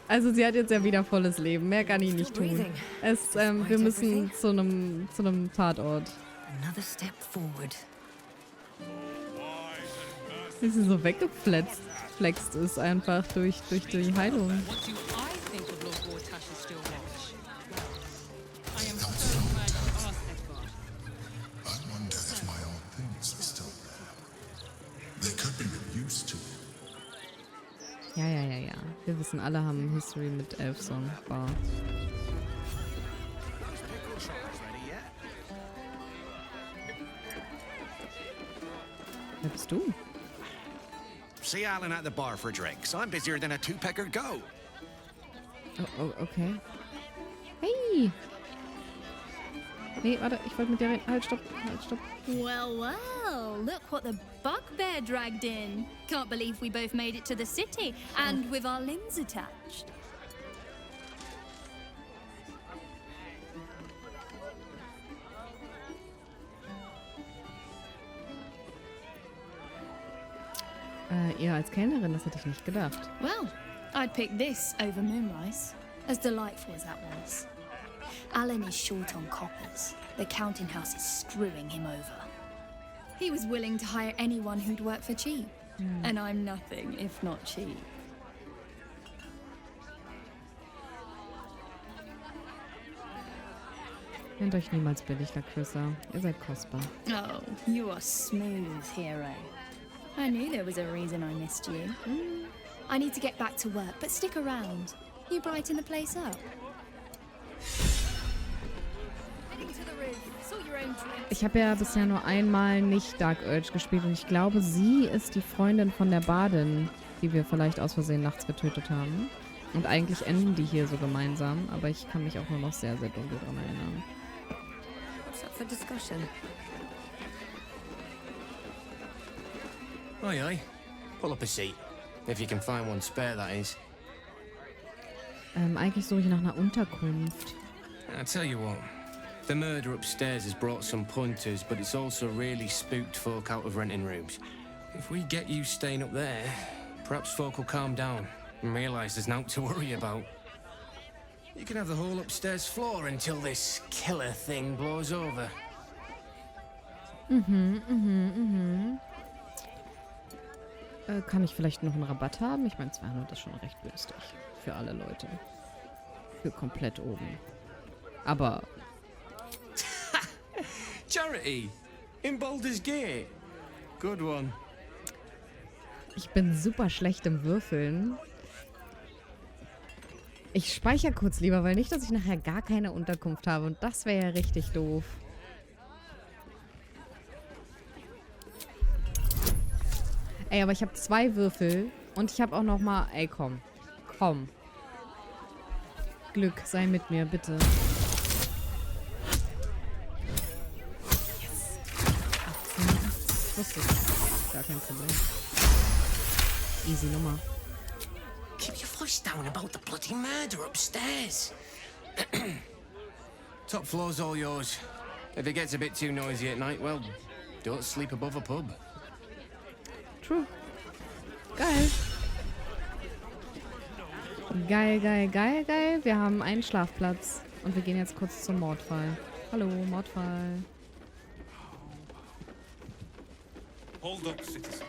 Also sie hat jetzt ja wieder volles Leben. Mehr kann ich nicht tun. Wir müssen zu einem Tatort. Wie sie so weggeflext ist einfach durch die Heilung. Ja. Wir wissen, alle haben History mit Elfson. Wow. Wer bist du? See Alan at the bar for drinks. I'm busier than a two-pecker go. Oh, okay. Hey! Nee, warte, ich wollte mit dir reden. Halt, stopp. Well, look what the bugbear dragged in. Can't believe we both made it to the city, and with our limbs attached. Ihr als Kellnerin, das hätte ich nicht gedacht. Well, I'd pick this over Moonrise, as delightful as that was. Alan is short on coppers. The counting house is screwing him over. He was willing to hire anyone who'd work for cheap. And I'm nothing if not cheap. Nennt euch niemals billig, Lacrissa. Ihr seid kostbar. Oh, you are smooth, hero. I knew there was a reason I missed you. I need to get back to work, but stick around. You brighten the place up. Ich habe ja bisher nur einmal nicht Dark Urge gespielt und ich glaube, sie ist die Freundin von der Badin, die wir vielleicht aus Versehen nachts getötet haben. Und eigentlich enden die hier so gemeinsam, aber ich kann mich auch nur noch sehr, sehr dunkel dran erinnern. What's up for discussion? Aye. Pull up a seat. If you can find one spare, that is. Eigentlich suche ich nach einer Unterkunft. I tell you what. The murder upstairs has brought some punters, but it's also really spooked folk out of renting rooms. If we get you staying up there, perhaps folk will calm down and realise there's naught to worry about. You can have the whole upstairs floor until this killer thing blows over. Kann ich vielleicht noch einen Rabatt haben? Ich meine, 200 ist schon recht günstig. Für alle Leute. Für komplett oben. Aber... Charity! In Baldurs Gate! Good one. Ich bin super schlecht im Würfeln. Ich speichere kurz lieber, weil nicht, dass ich nachher gar keine Unterkunft habe. Und das wäre ja richtig doof. Ey, aber ich habe 2 Würfel. Und ich habe auch noch mal... Ey, komm. Komm. Glück, sei mit mir, bitte. Yes. 18. Wusste ich. Gar kein Problem. Easy Nummer. Keep your voice down about the bloody murder upstairs. Top floor's all yours. If it gets a bit too noisy at night, well, don't sleep above a pub. True. Geil. Geil. Wir haben einen Schlafplatz. Und wir gehen jetzt kurz zum Mordfall. Hallo, Mordfall. Hold up, citizen.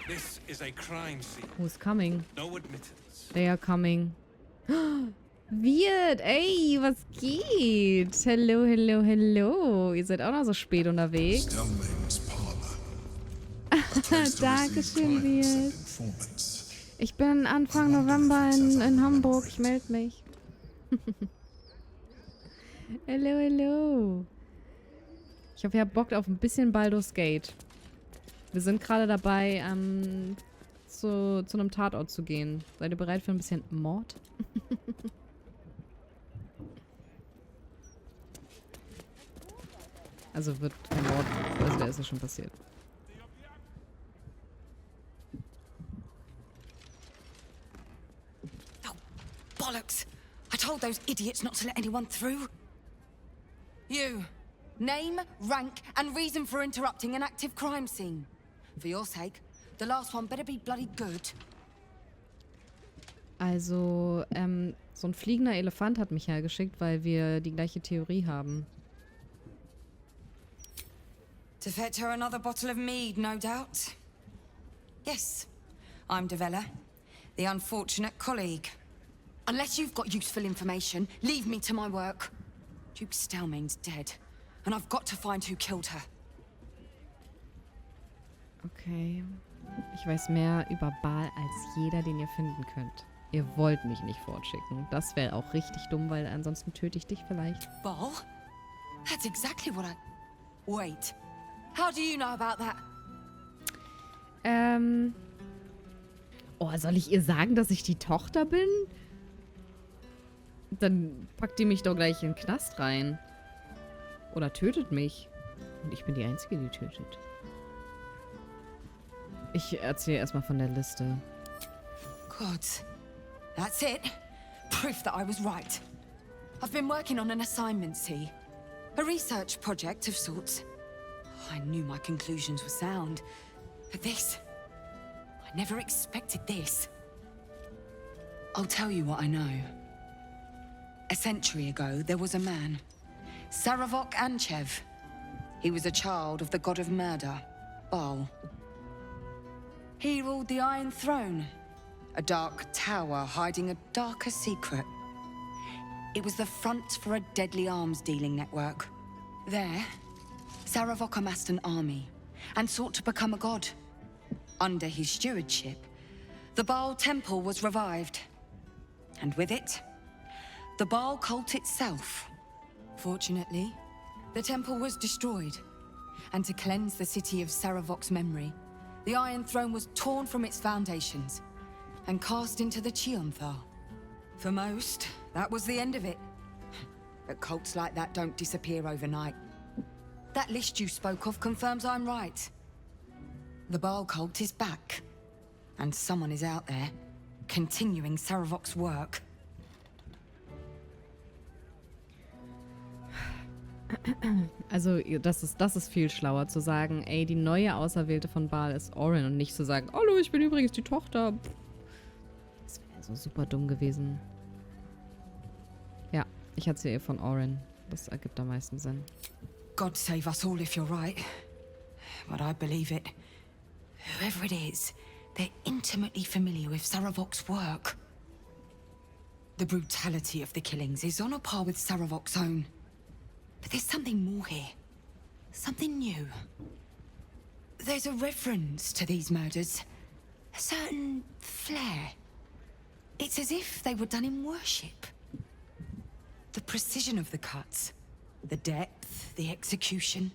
This is a crime scene. Who's coming? No admittance. They are coming. Wird, ey, was geht? Hello. Ihr seid auch noch so spät unterwegs. Dankeschön, Wirt. Ich bin Anfang November in Hamburg. Ich melde mich. Hello. Ich hoffe, ihr habt Bock auf ein bisschen Baldurs Gate. Wir sind gerade dabei, zu einem Tatort zu gehen. Seid ihr bereit für ein bisschen Mord? Also wird kein Mord. Also der ist ja schon passiert. Bollocks! I told those idiots not to let anyone through. You. Name, rank, and reason for interrupting an active crime scene. For your sake, the last one better be bloody good. Also, so ein fliegender Elefant hat mich hergeschickt, weil wir die gleiche Theorie haben. To fetch her another bottle of mead, no doubt. Yes, I'm Devella, the unfortunate colleague. Unless you've got useful information, leave me to my work. Duke Stelmane's dead, and I've got to find who killed her. Okay. Ich weiß mehr über Bal als jeder, den ihr finden könnt. Ihr wollt mich nicht fortschicken. Das wäre auch richtig dumm, weil ansonsten töte ich dich vielleicht. Bal? That's exactly what I... Wait. How do you know about that? Oh, soll ich ihr sagen, dass ich die Tochter bin? Dann packt die mich doch gleich in den Knast rein. Oder tötet mich. Und ich bin die Einzige, die tötet. Ich erzähle erstmal von der Liste. Good. That's it. Proof that I was right. I've been working on an assignment, see? A research project of sorts. I knew my conclusions were sound. But this... I never expected this. I'll tell you what I know. A century ago, there was a man. Saravok Anchev. He was a child of the god of murder, Bal. He ruled the Iron Throne, a dark tower hiding a darker secret. It was the front for a deadly arms-dealing network. There, Saravok amassed an army and sought to become a god. Under his stewardship, the Baal temple was revived. And with it, the Baal cult itself. Fortunately, the temple was destroyed. And to cleanse the city of Saravok's memory, the Iron Throne was torn from its foundations and cast into the Chionthar. For most, that was the end of it. But cults like that don't disappear overnight. That list you spoke of confirms I'm right. The Baal cult is back. And someone is out there, continuing Saravok's work. Also, das ist viel schlauer zu sagen, ey, die neue Auserwählte von Bal ist Orin und nicht zu sagen, hallo, ich bin übrigens die Tochter. Das wäre so super dumm gewesen. Ja, ich erzähle ihr von Orin. Das ergibt am meisten Sinn. God save us all if you're right. But I believe it. Whoever it is, they're intimately familiar with Saravok's work. The brutality of the killings is on a par with Saravok's own. But there's something more here. Something new. There's a reference to these murders. A certain flair. It's as if they were done in worship. The precision of the cuts. The depth, the execution.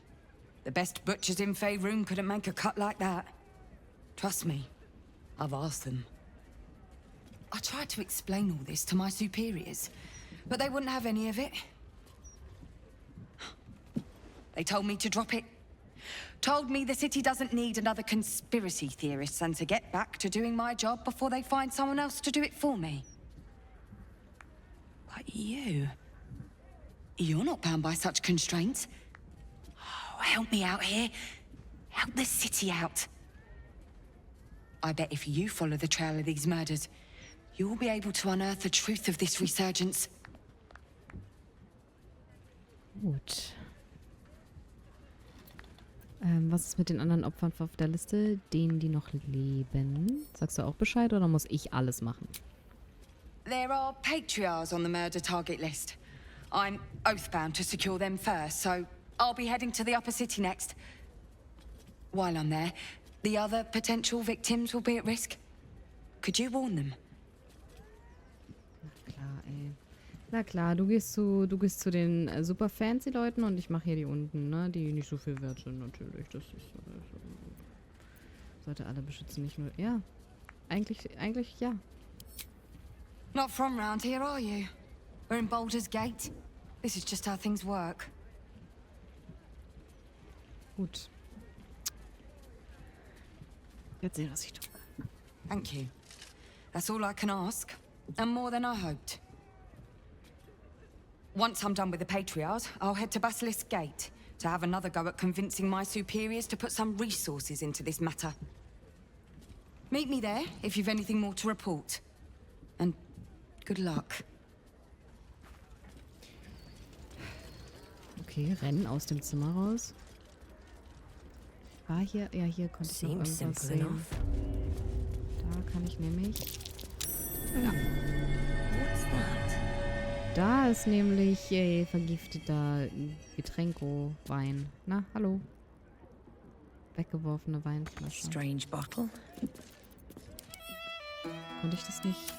The best butchers in Faerun couldn't make a cut like that. Trust me, I've asked them. I tried to explain all this to my superiors, but they wouldn't have any of it. They told me to drop it. Told me the city doesn't need another conspiracy theorist and to get back to doing my job before they find someone else to do it for me. But you're not bound by such constraints. Oh, help me out here. Help the city out. I bet if you follow the trail of these murders, you'll be able to unearth the truth of this resurgence. Gut. Was ist mit den anderen Opfern auf der Liste? Denen, die noch leben? Sagst du auch Bescheid oder muss ich alles machen? There are patriarchs on the murder target list. I'm oath-bound to secure them first, so I'll be heading to the upper city next. While I'm there, the other potential victims will be at risk. Could you warn them? Na klar, ey. Na klar, du gehst zu den super fancy Leuten und ich mache hier die unten, ne? Die nicht so viel wert sind, natürlich. Das ist sollte alle beschützen, nicht nur. Ja. Eigentlich ja. Not from round here, are you? We're in Baldurs Gate. This is just how things work. Gut. Jetzt sehen, was ich tue. Thank you. That's all I can ask, and more than I hoped. Once I'm done with the Patriarchs, I'll head to Basilisk Gate to have another go at convincing my superiors to put some resources into this matter. Meet me there if you've anything more to report. And good luck. Okay, rennen aus dem Zimmer raus. War hier? Ja, hier konnte ich noch irgendwas sehen. Da kann ich nämlich... Ja. Da ist nämlich vergifteter Getränko-Wein. Na, hallo. Weggeworfene Weinflasche. Strange bottle. Konnte ich das nicht...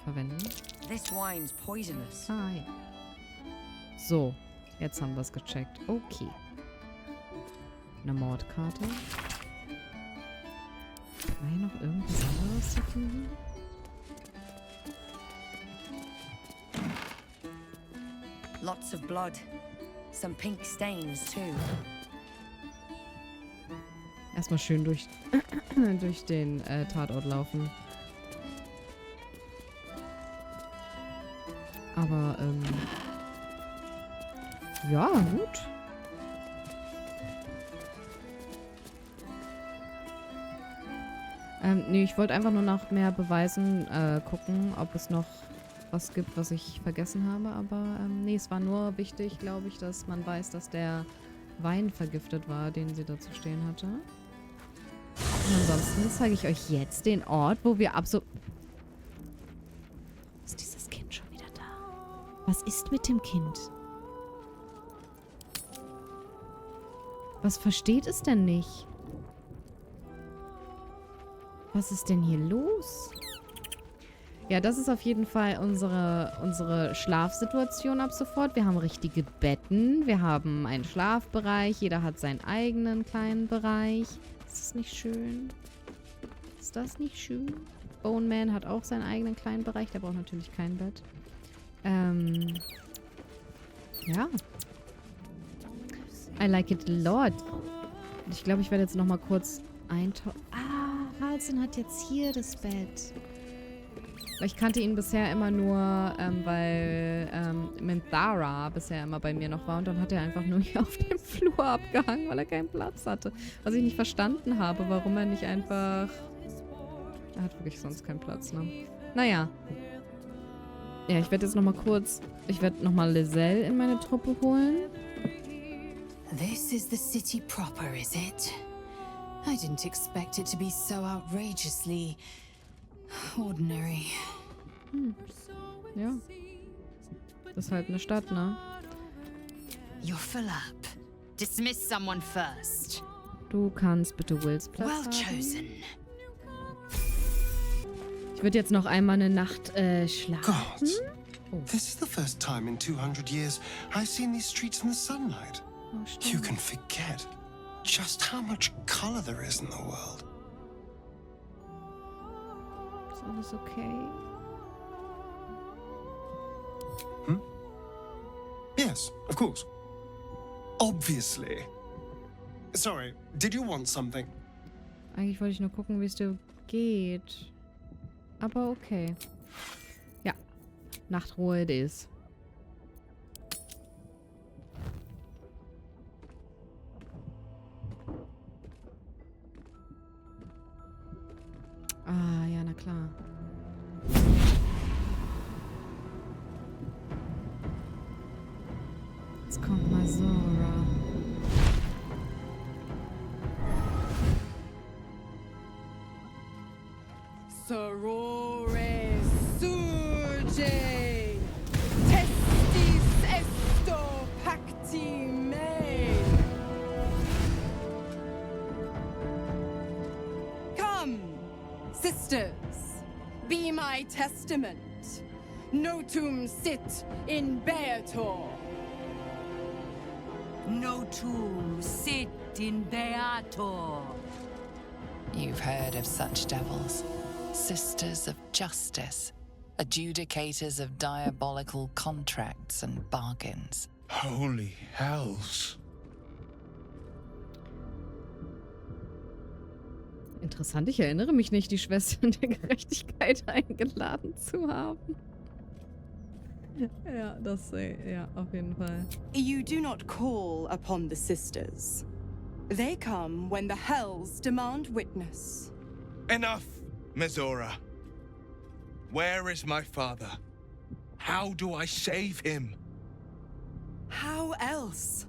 verwenden? This wine's poisonous. Ah, ja. So, jetzt haben wir es gecheckt. Okay. Eine Mordkarte. War hier noch irgendwas anderes zu finden? Lots of blood. Some pink stains too. Erstmal schön durch den Tatort laufen. Aber, ja, gut. Nee, ich wollte einfach nur nach mehr Beweisen gucken, ob es noch was gibt, was ich vergessen habe. Aber, nee, es war nur wichtig, glaube ich, dass man weiß, dass der Wein vergiftet war, den sie da zu stehen hatte. Und ansonsten zeige ich euch jetzt den Ort, wo wir Ist dieses Kind schon wieder da? Was ist mit dem Kind? Was versteht es denn nicht? Was ist denn hier los? Ja, das ist auf jeden Fall unsere Schlafsituation ab sofort. Wir haben richtige Betten. Wir haben einen Schlafbereich. Jeder hat seinen eigenen kleinen Bereich. Ist das nicht schön? Ist das nicht schön? Bone Man hat auch seinen eigenen kleinen Bereich. Der braucht natürlich kein Bett. Ja. I like it a lot. Ich glaube, ich werde jetzt nochmal kurz eintauchen. Ah, Halsen hat jetzt hier das Bett. Ich kannte ihn bisher immer nur, weil Minthara bisher immer bei mir noch war. Und dann hat er einfach nur hier auf dem Flur abgehangen, weil er keinen Platz hatte. Was ich nicht verstanden habe, warum er nicht einfach... Er hat wirklich sonst keinen Platz, ne? Naja. Ja, ich werde jetzt nochmal kurz... Ich werde nochmal Lizelle in meine Truppe holen. This is the city proper, is it? I didn't expect it to be so outrageously... ordinary. Ja. Das ist halt eine Stadt, ne? You're full up. Dismiss someone first. Du kannst bitte Wills Platz Well chosen. Ich würde jetzt noch einmal eine Nacht schlafen. God, this is the first time in 200 years I've seen these streets in the sunlight. You can forget just how much color there is in the world. Ist alles okay? Yes, of course. Obviously. Sorry, did you want something? Eigentlich wollte ich nur gucken, wie es dir geht. Aber okay. Ja. Nachtruhe it is. Ah, ja, na klar. Jetzt kommt mal Zora. Sorore surge, testis esto pacti me. Come, sisters, be my testament. Notum sit in beator. Notum sit in beator. You've heard of such devils. Sisters of justice. Adjudicators of diabolical contracts and bargains. Holy hells. Interessant, ich erinnere mich nicht, die Schwestern der Gerechtigkeit eingeladen zu haben. Ja, das, ja, auf jeden Fall. You do not call upon the sisters. They come when the hells demand witness. Enough, Mizora. Where is my father? How do I save him? How else?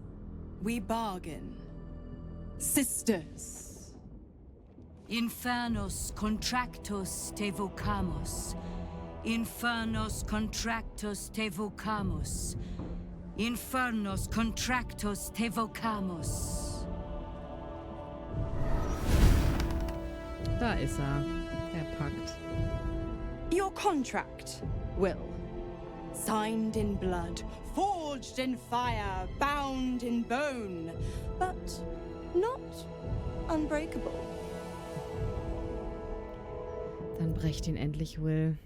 We bargain. Sisters. Infernos contractos te vocamos. Infernos contractos te vocamos. Infernos contractos te vocamos. Da ist er. Der Pakt. Your contract, Will. Signed in blood, forged in fire, bound in bone, but not unbreakable. Dann brecht ihn endlich, Will.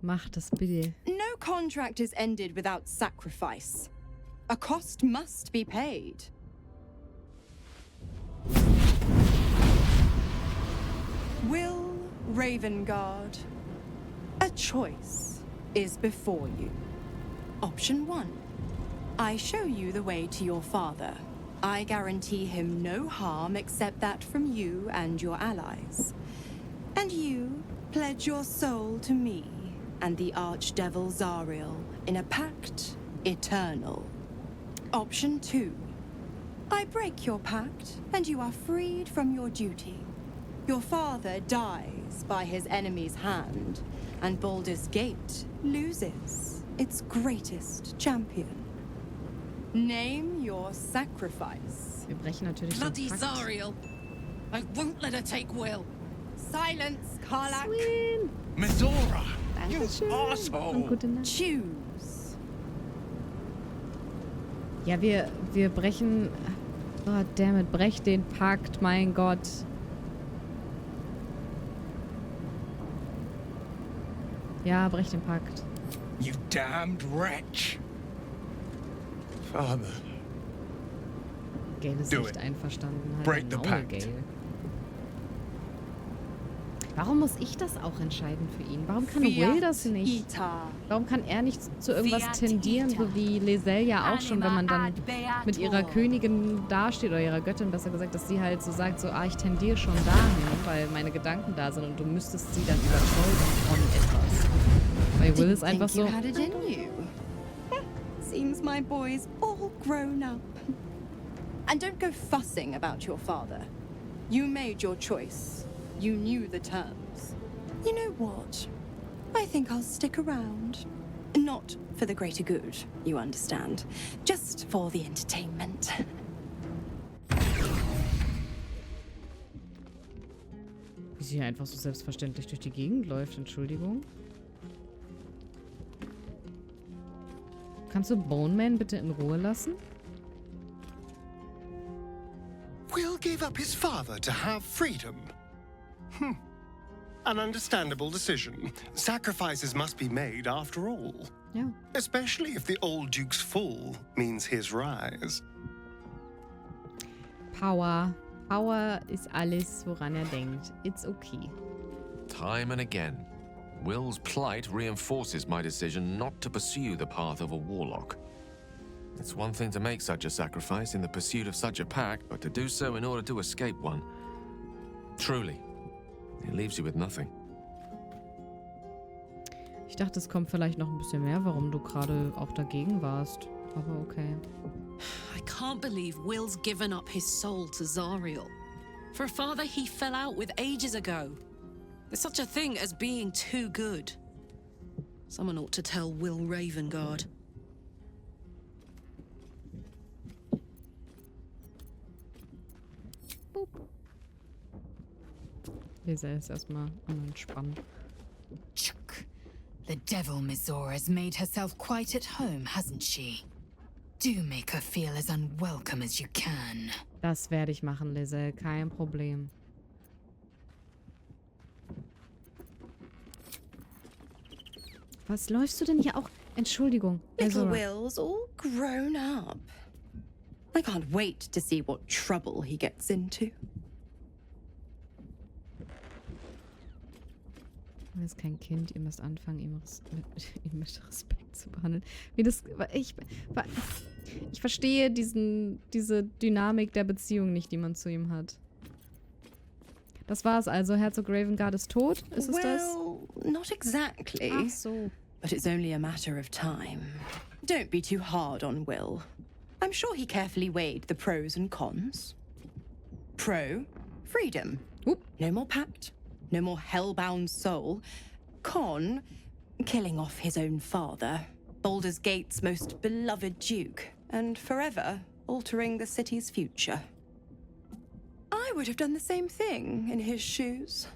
Mach das bitte. No contract is ended without sacrifice. A cost must be paid. Will Ravengard, a choice is before you. Option 1. I show you the way to your father. I guarantee him no harm except that from you and your allies. And you pledge your soul to me and the archdevil Zariel in a pact eternal. Option 2. I break your pact and you are freed from your duty. Your father dies by his enemy's hand, and Baldurs Gate loses its greatest champion. Name your sacrifice. Wir brechen natürlich Bloody den Pakt. Zariel. I won't let her take Will. Silence, Karlach. Mizora, you Und asshole! gute Nacht. Choose. Ja, wir brechen... Oh, dammit, brech den Pakt, mein Gott. Ja, brech den Pakt. You damned wretch! Father. Gale ist Do nicht it. einverstanden. Halt Break dein the Maul, pact. Gale. Warum muss ich das auch entscheiden für ihn? Warum kann Will das nicht? Warum kann er nicht zu irgendwas tendieren, so wie Lizelle ja auch schon, wenn man dann mit ihrer Königin dasteht, oder ihrer Göttin besser gesagt, dass sie halt so sagt, so, ich tendiere schon dahin, weil meine Gedanken da sind und du müsstest sie dann überzeugen von etwas. Weil Will ist einfach so... Seems my boy's all grown up. And don't go fussing about your father. You made your choice. You knew the terms. You know what? I think I'll stick around. Not for the greater good, you understand. Just for the entertainment. Wie sie einfach so selbstverständlich durch die Gegend läuft, Entschuldigung. Kannst du Bone Man bitte in Ruhe lassen? Will gave up his father to have freedom. An understandable decision. Sacrifices must be made after all. Yeah. Especially if the old Duke's fall means his rise. Power. Power ist alles, woran er denkt. It's okay. Time and again, Will's plight reinforces my decision not to pursue the path of a warlock. It's one thing to make such a sacrifice in the pursuit of such a pact, but to do so in order to escape one. Truly, it leaves you with nothing. Ich dachte, es kommt vielleicht noch ein bisschen mehr, warum du gerade auch dagegen warst. Aber okay. I can't believe Will's given up his soul to Zariel. For a father he fell out with ages ago. There's such a thing as being too good. Someone ought to tell Will Ravengard. Lisa ist erstmal unentspannt. The devil Mizora has made herself quite at home, hasn't she? Do make her feel as unwelcome as you can. Das werde ich machen, Lizelle. Kein Problem. Was läufst du denn hier auch? Entschuldigung. Little Mizora. Will's all grown up. I can't wait to see what trouble he gets into. Er ist kein Kind, ihr müsst anfangen, ihn mit Respekt zu behandeln. Wie das. Ich verstehe diese Dynamik der Beziehung nicht, die man zu ihm hat. Das war's also. Herzog Ravengard ist tot? Ist es das? Well, not exactly. Ach so. But it's only a matter of time. Don't be too hard on Will. I'm sure he carefully weighed the pros and cons. Pro, freedom. Oop. No more pact. No more hellbound soul. Con, killing off his own father. Baldurs Gate's most beloved duke. And forever altering the city's future. I would have done the same thing in his shoes.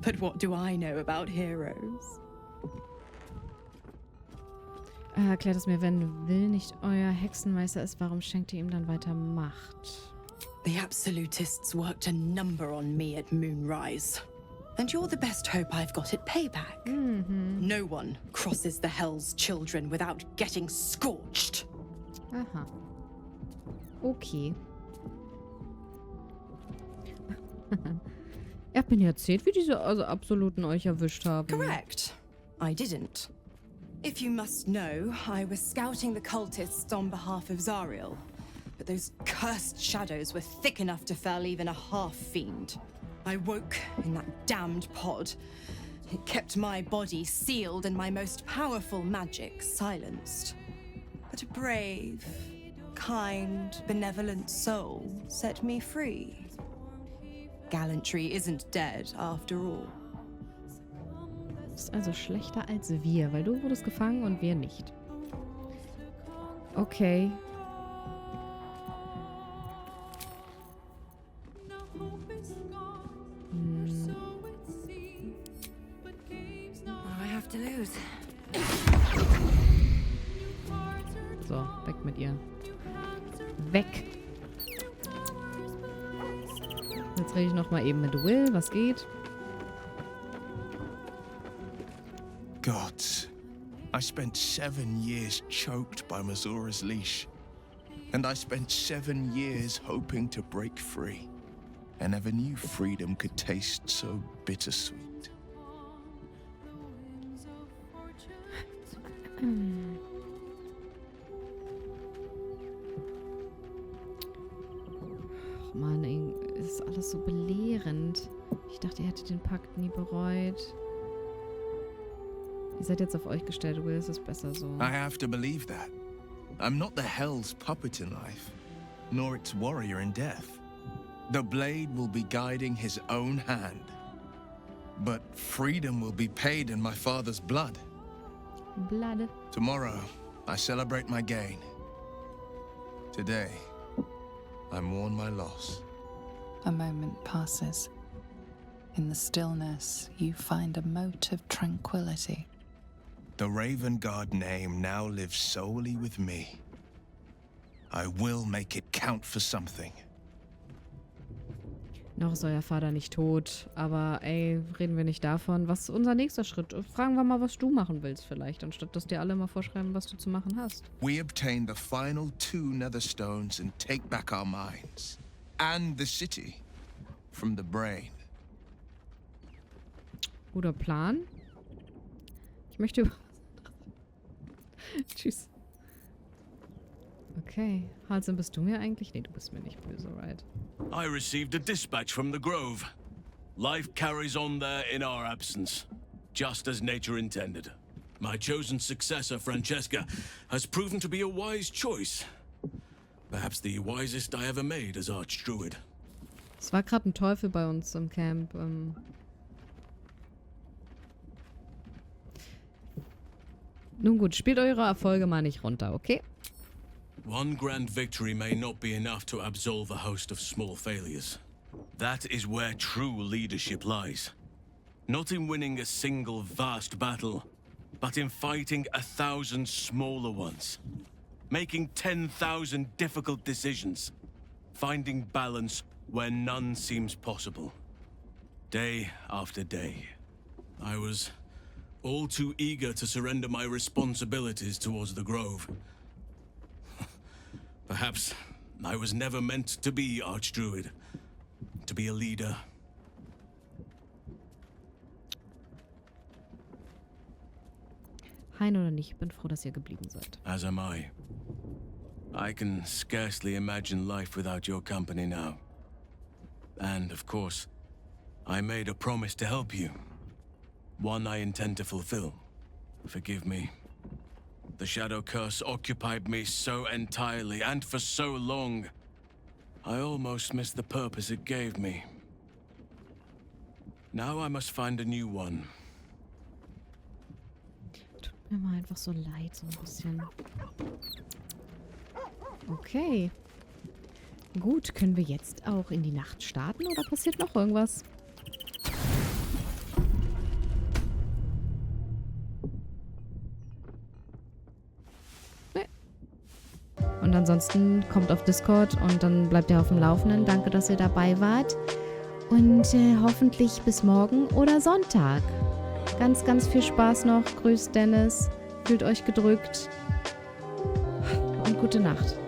But what do I know about heroes? Erklärt es mir, wenn Will nicht euer Hexenmeister ist, warum schenkt ihr ihm dann weiter Macht? The Absolutists worked a number on me at Moonrise. And you're the best hope I've got at payback. No one crosses the Hell's Children without getting scorched. Aha. Okay. Ihr habt mir erzählt, wie diese Absoluten euch erwischt haben. Correct. I didn't. If you must know, I was scouting the cultists on behalf of Zariel. But those cursed shadows were thick enough to fell even a half-fiend. I woke in that damned pod. It kept my body sealed and my most powerful magic silenced. But a brave, kind, benevolent soul set me free. Gallantry isn't dead after all. Du bist also schlechter als wir, weil du wurdest gefangen und wir nicht. Okay. I have to lose. So, weg mit ihr. Weg! Jetzt rede ich nochmal eben mit Will. Was geht? Gods, I spent 7 years choked by Mazura's leash. And I spent 7 years hoping to break free. I never knew freedom could taste so bittersweet. Ach Mann, ist alles so belehrend. Ich dachte, ihr hättet den Pakt nie bereut. Ihr seid jetzt auf euch gestellt, Will, es ist besser so. I have to believe that. I'm not the Hell's puppet in life, nor its warrior in death. The blade will be guiding his own hand. But freedom will be paid in my father's blood. Blood. Tomorrow, I celebrate my gain. Today, I mourn my loss. A moment passes. In the stillness, you find a mote of tranquility. The Ravengard name now lives solely with me. I will make it count for something. Noch ist euer Vater nicht tot, aber ey, reden wir nicht davon. Was ist unser nächster Schritt? Fragen wir mal, was du machen willst vielleicht, anstatt dass dir alle mal vorschreiben, was du zu machen hast. We obtain the final 2 Netherstones and take back our minds. And the city from the brain. Guter Plan. Ich möchte... Tschüss. Okay. Halsam, bist du mir eigentlich? Nee, du bist mir nicht böse, right? I received a dispatch from the Grove. Life carries on there in our absence, just as nature intended. My chosen successor, Francesca, has proven to be a wise choice. Perhaps the wisest I ever made as Archdruid. Es war gerade ein Teufel bei uns im Camp. Nun gut, spielt eure Erfolge mal nicht runter, okay? One grand victory may not be enough to absolve a host of small failures. That is where true leadership lies. Not in winning a single vast battle, but in fighting 1,000 smaller ones. Making 10,000 difficult decisions. Finding balance where none seems possible. Day after day, I was all too eager to surrender my responsibilities towards the Grove. Perhaps I was never meant to be Archdruid, to be a leader. Hein oder nicht, ich bin froh, dass ihr geblieben seid. As am I. I can scarcely imagine life without your company now. And, of course, I made a promise to help you. One I intend to fulfill. Forgive me. The shadow curse occupied me so entirely and for so long. I almost missed the purpose it gave me. Now I must find a new one. Tut mir mal einfach so leid, so ein bisschen. Okay. Gut, können wir jetzt auch in die Nacht starten oder passiert noch irgendwas? Nee. Und ansonsten kommt auf Discord und dann bleibt ihr auf dem Laufenden. Danke, dass ihr dabei wart. Und hoffentlich bis morgen oder Sonntag. Ganz, ganz viel Spaß noch. Grüßt Dennis. Fühlt euch gedrückt. Und gute Nacht.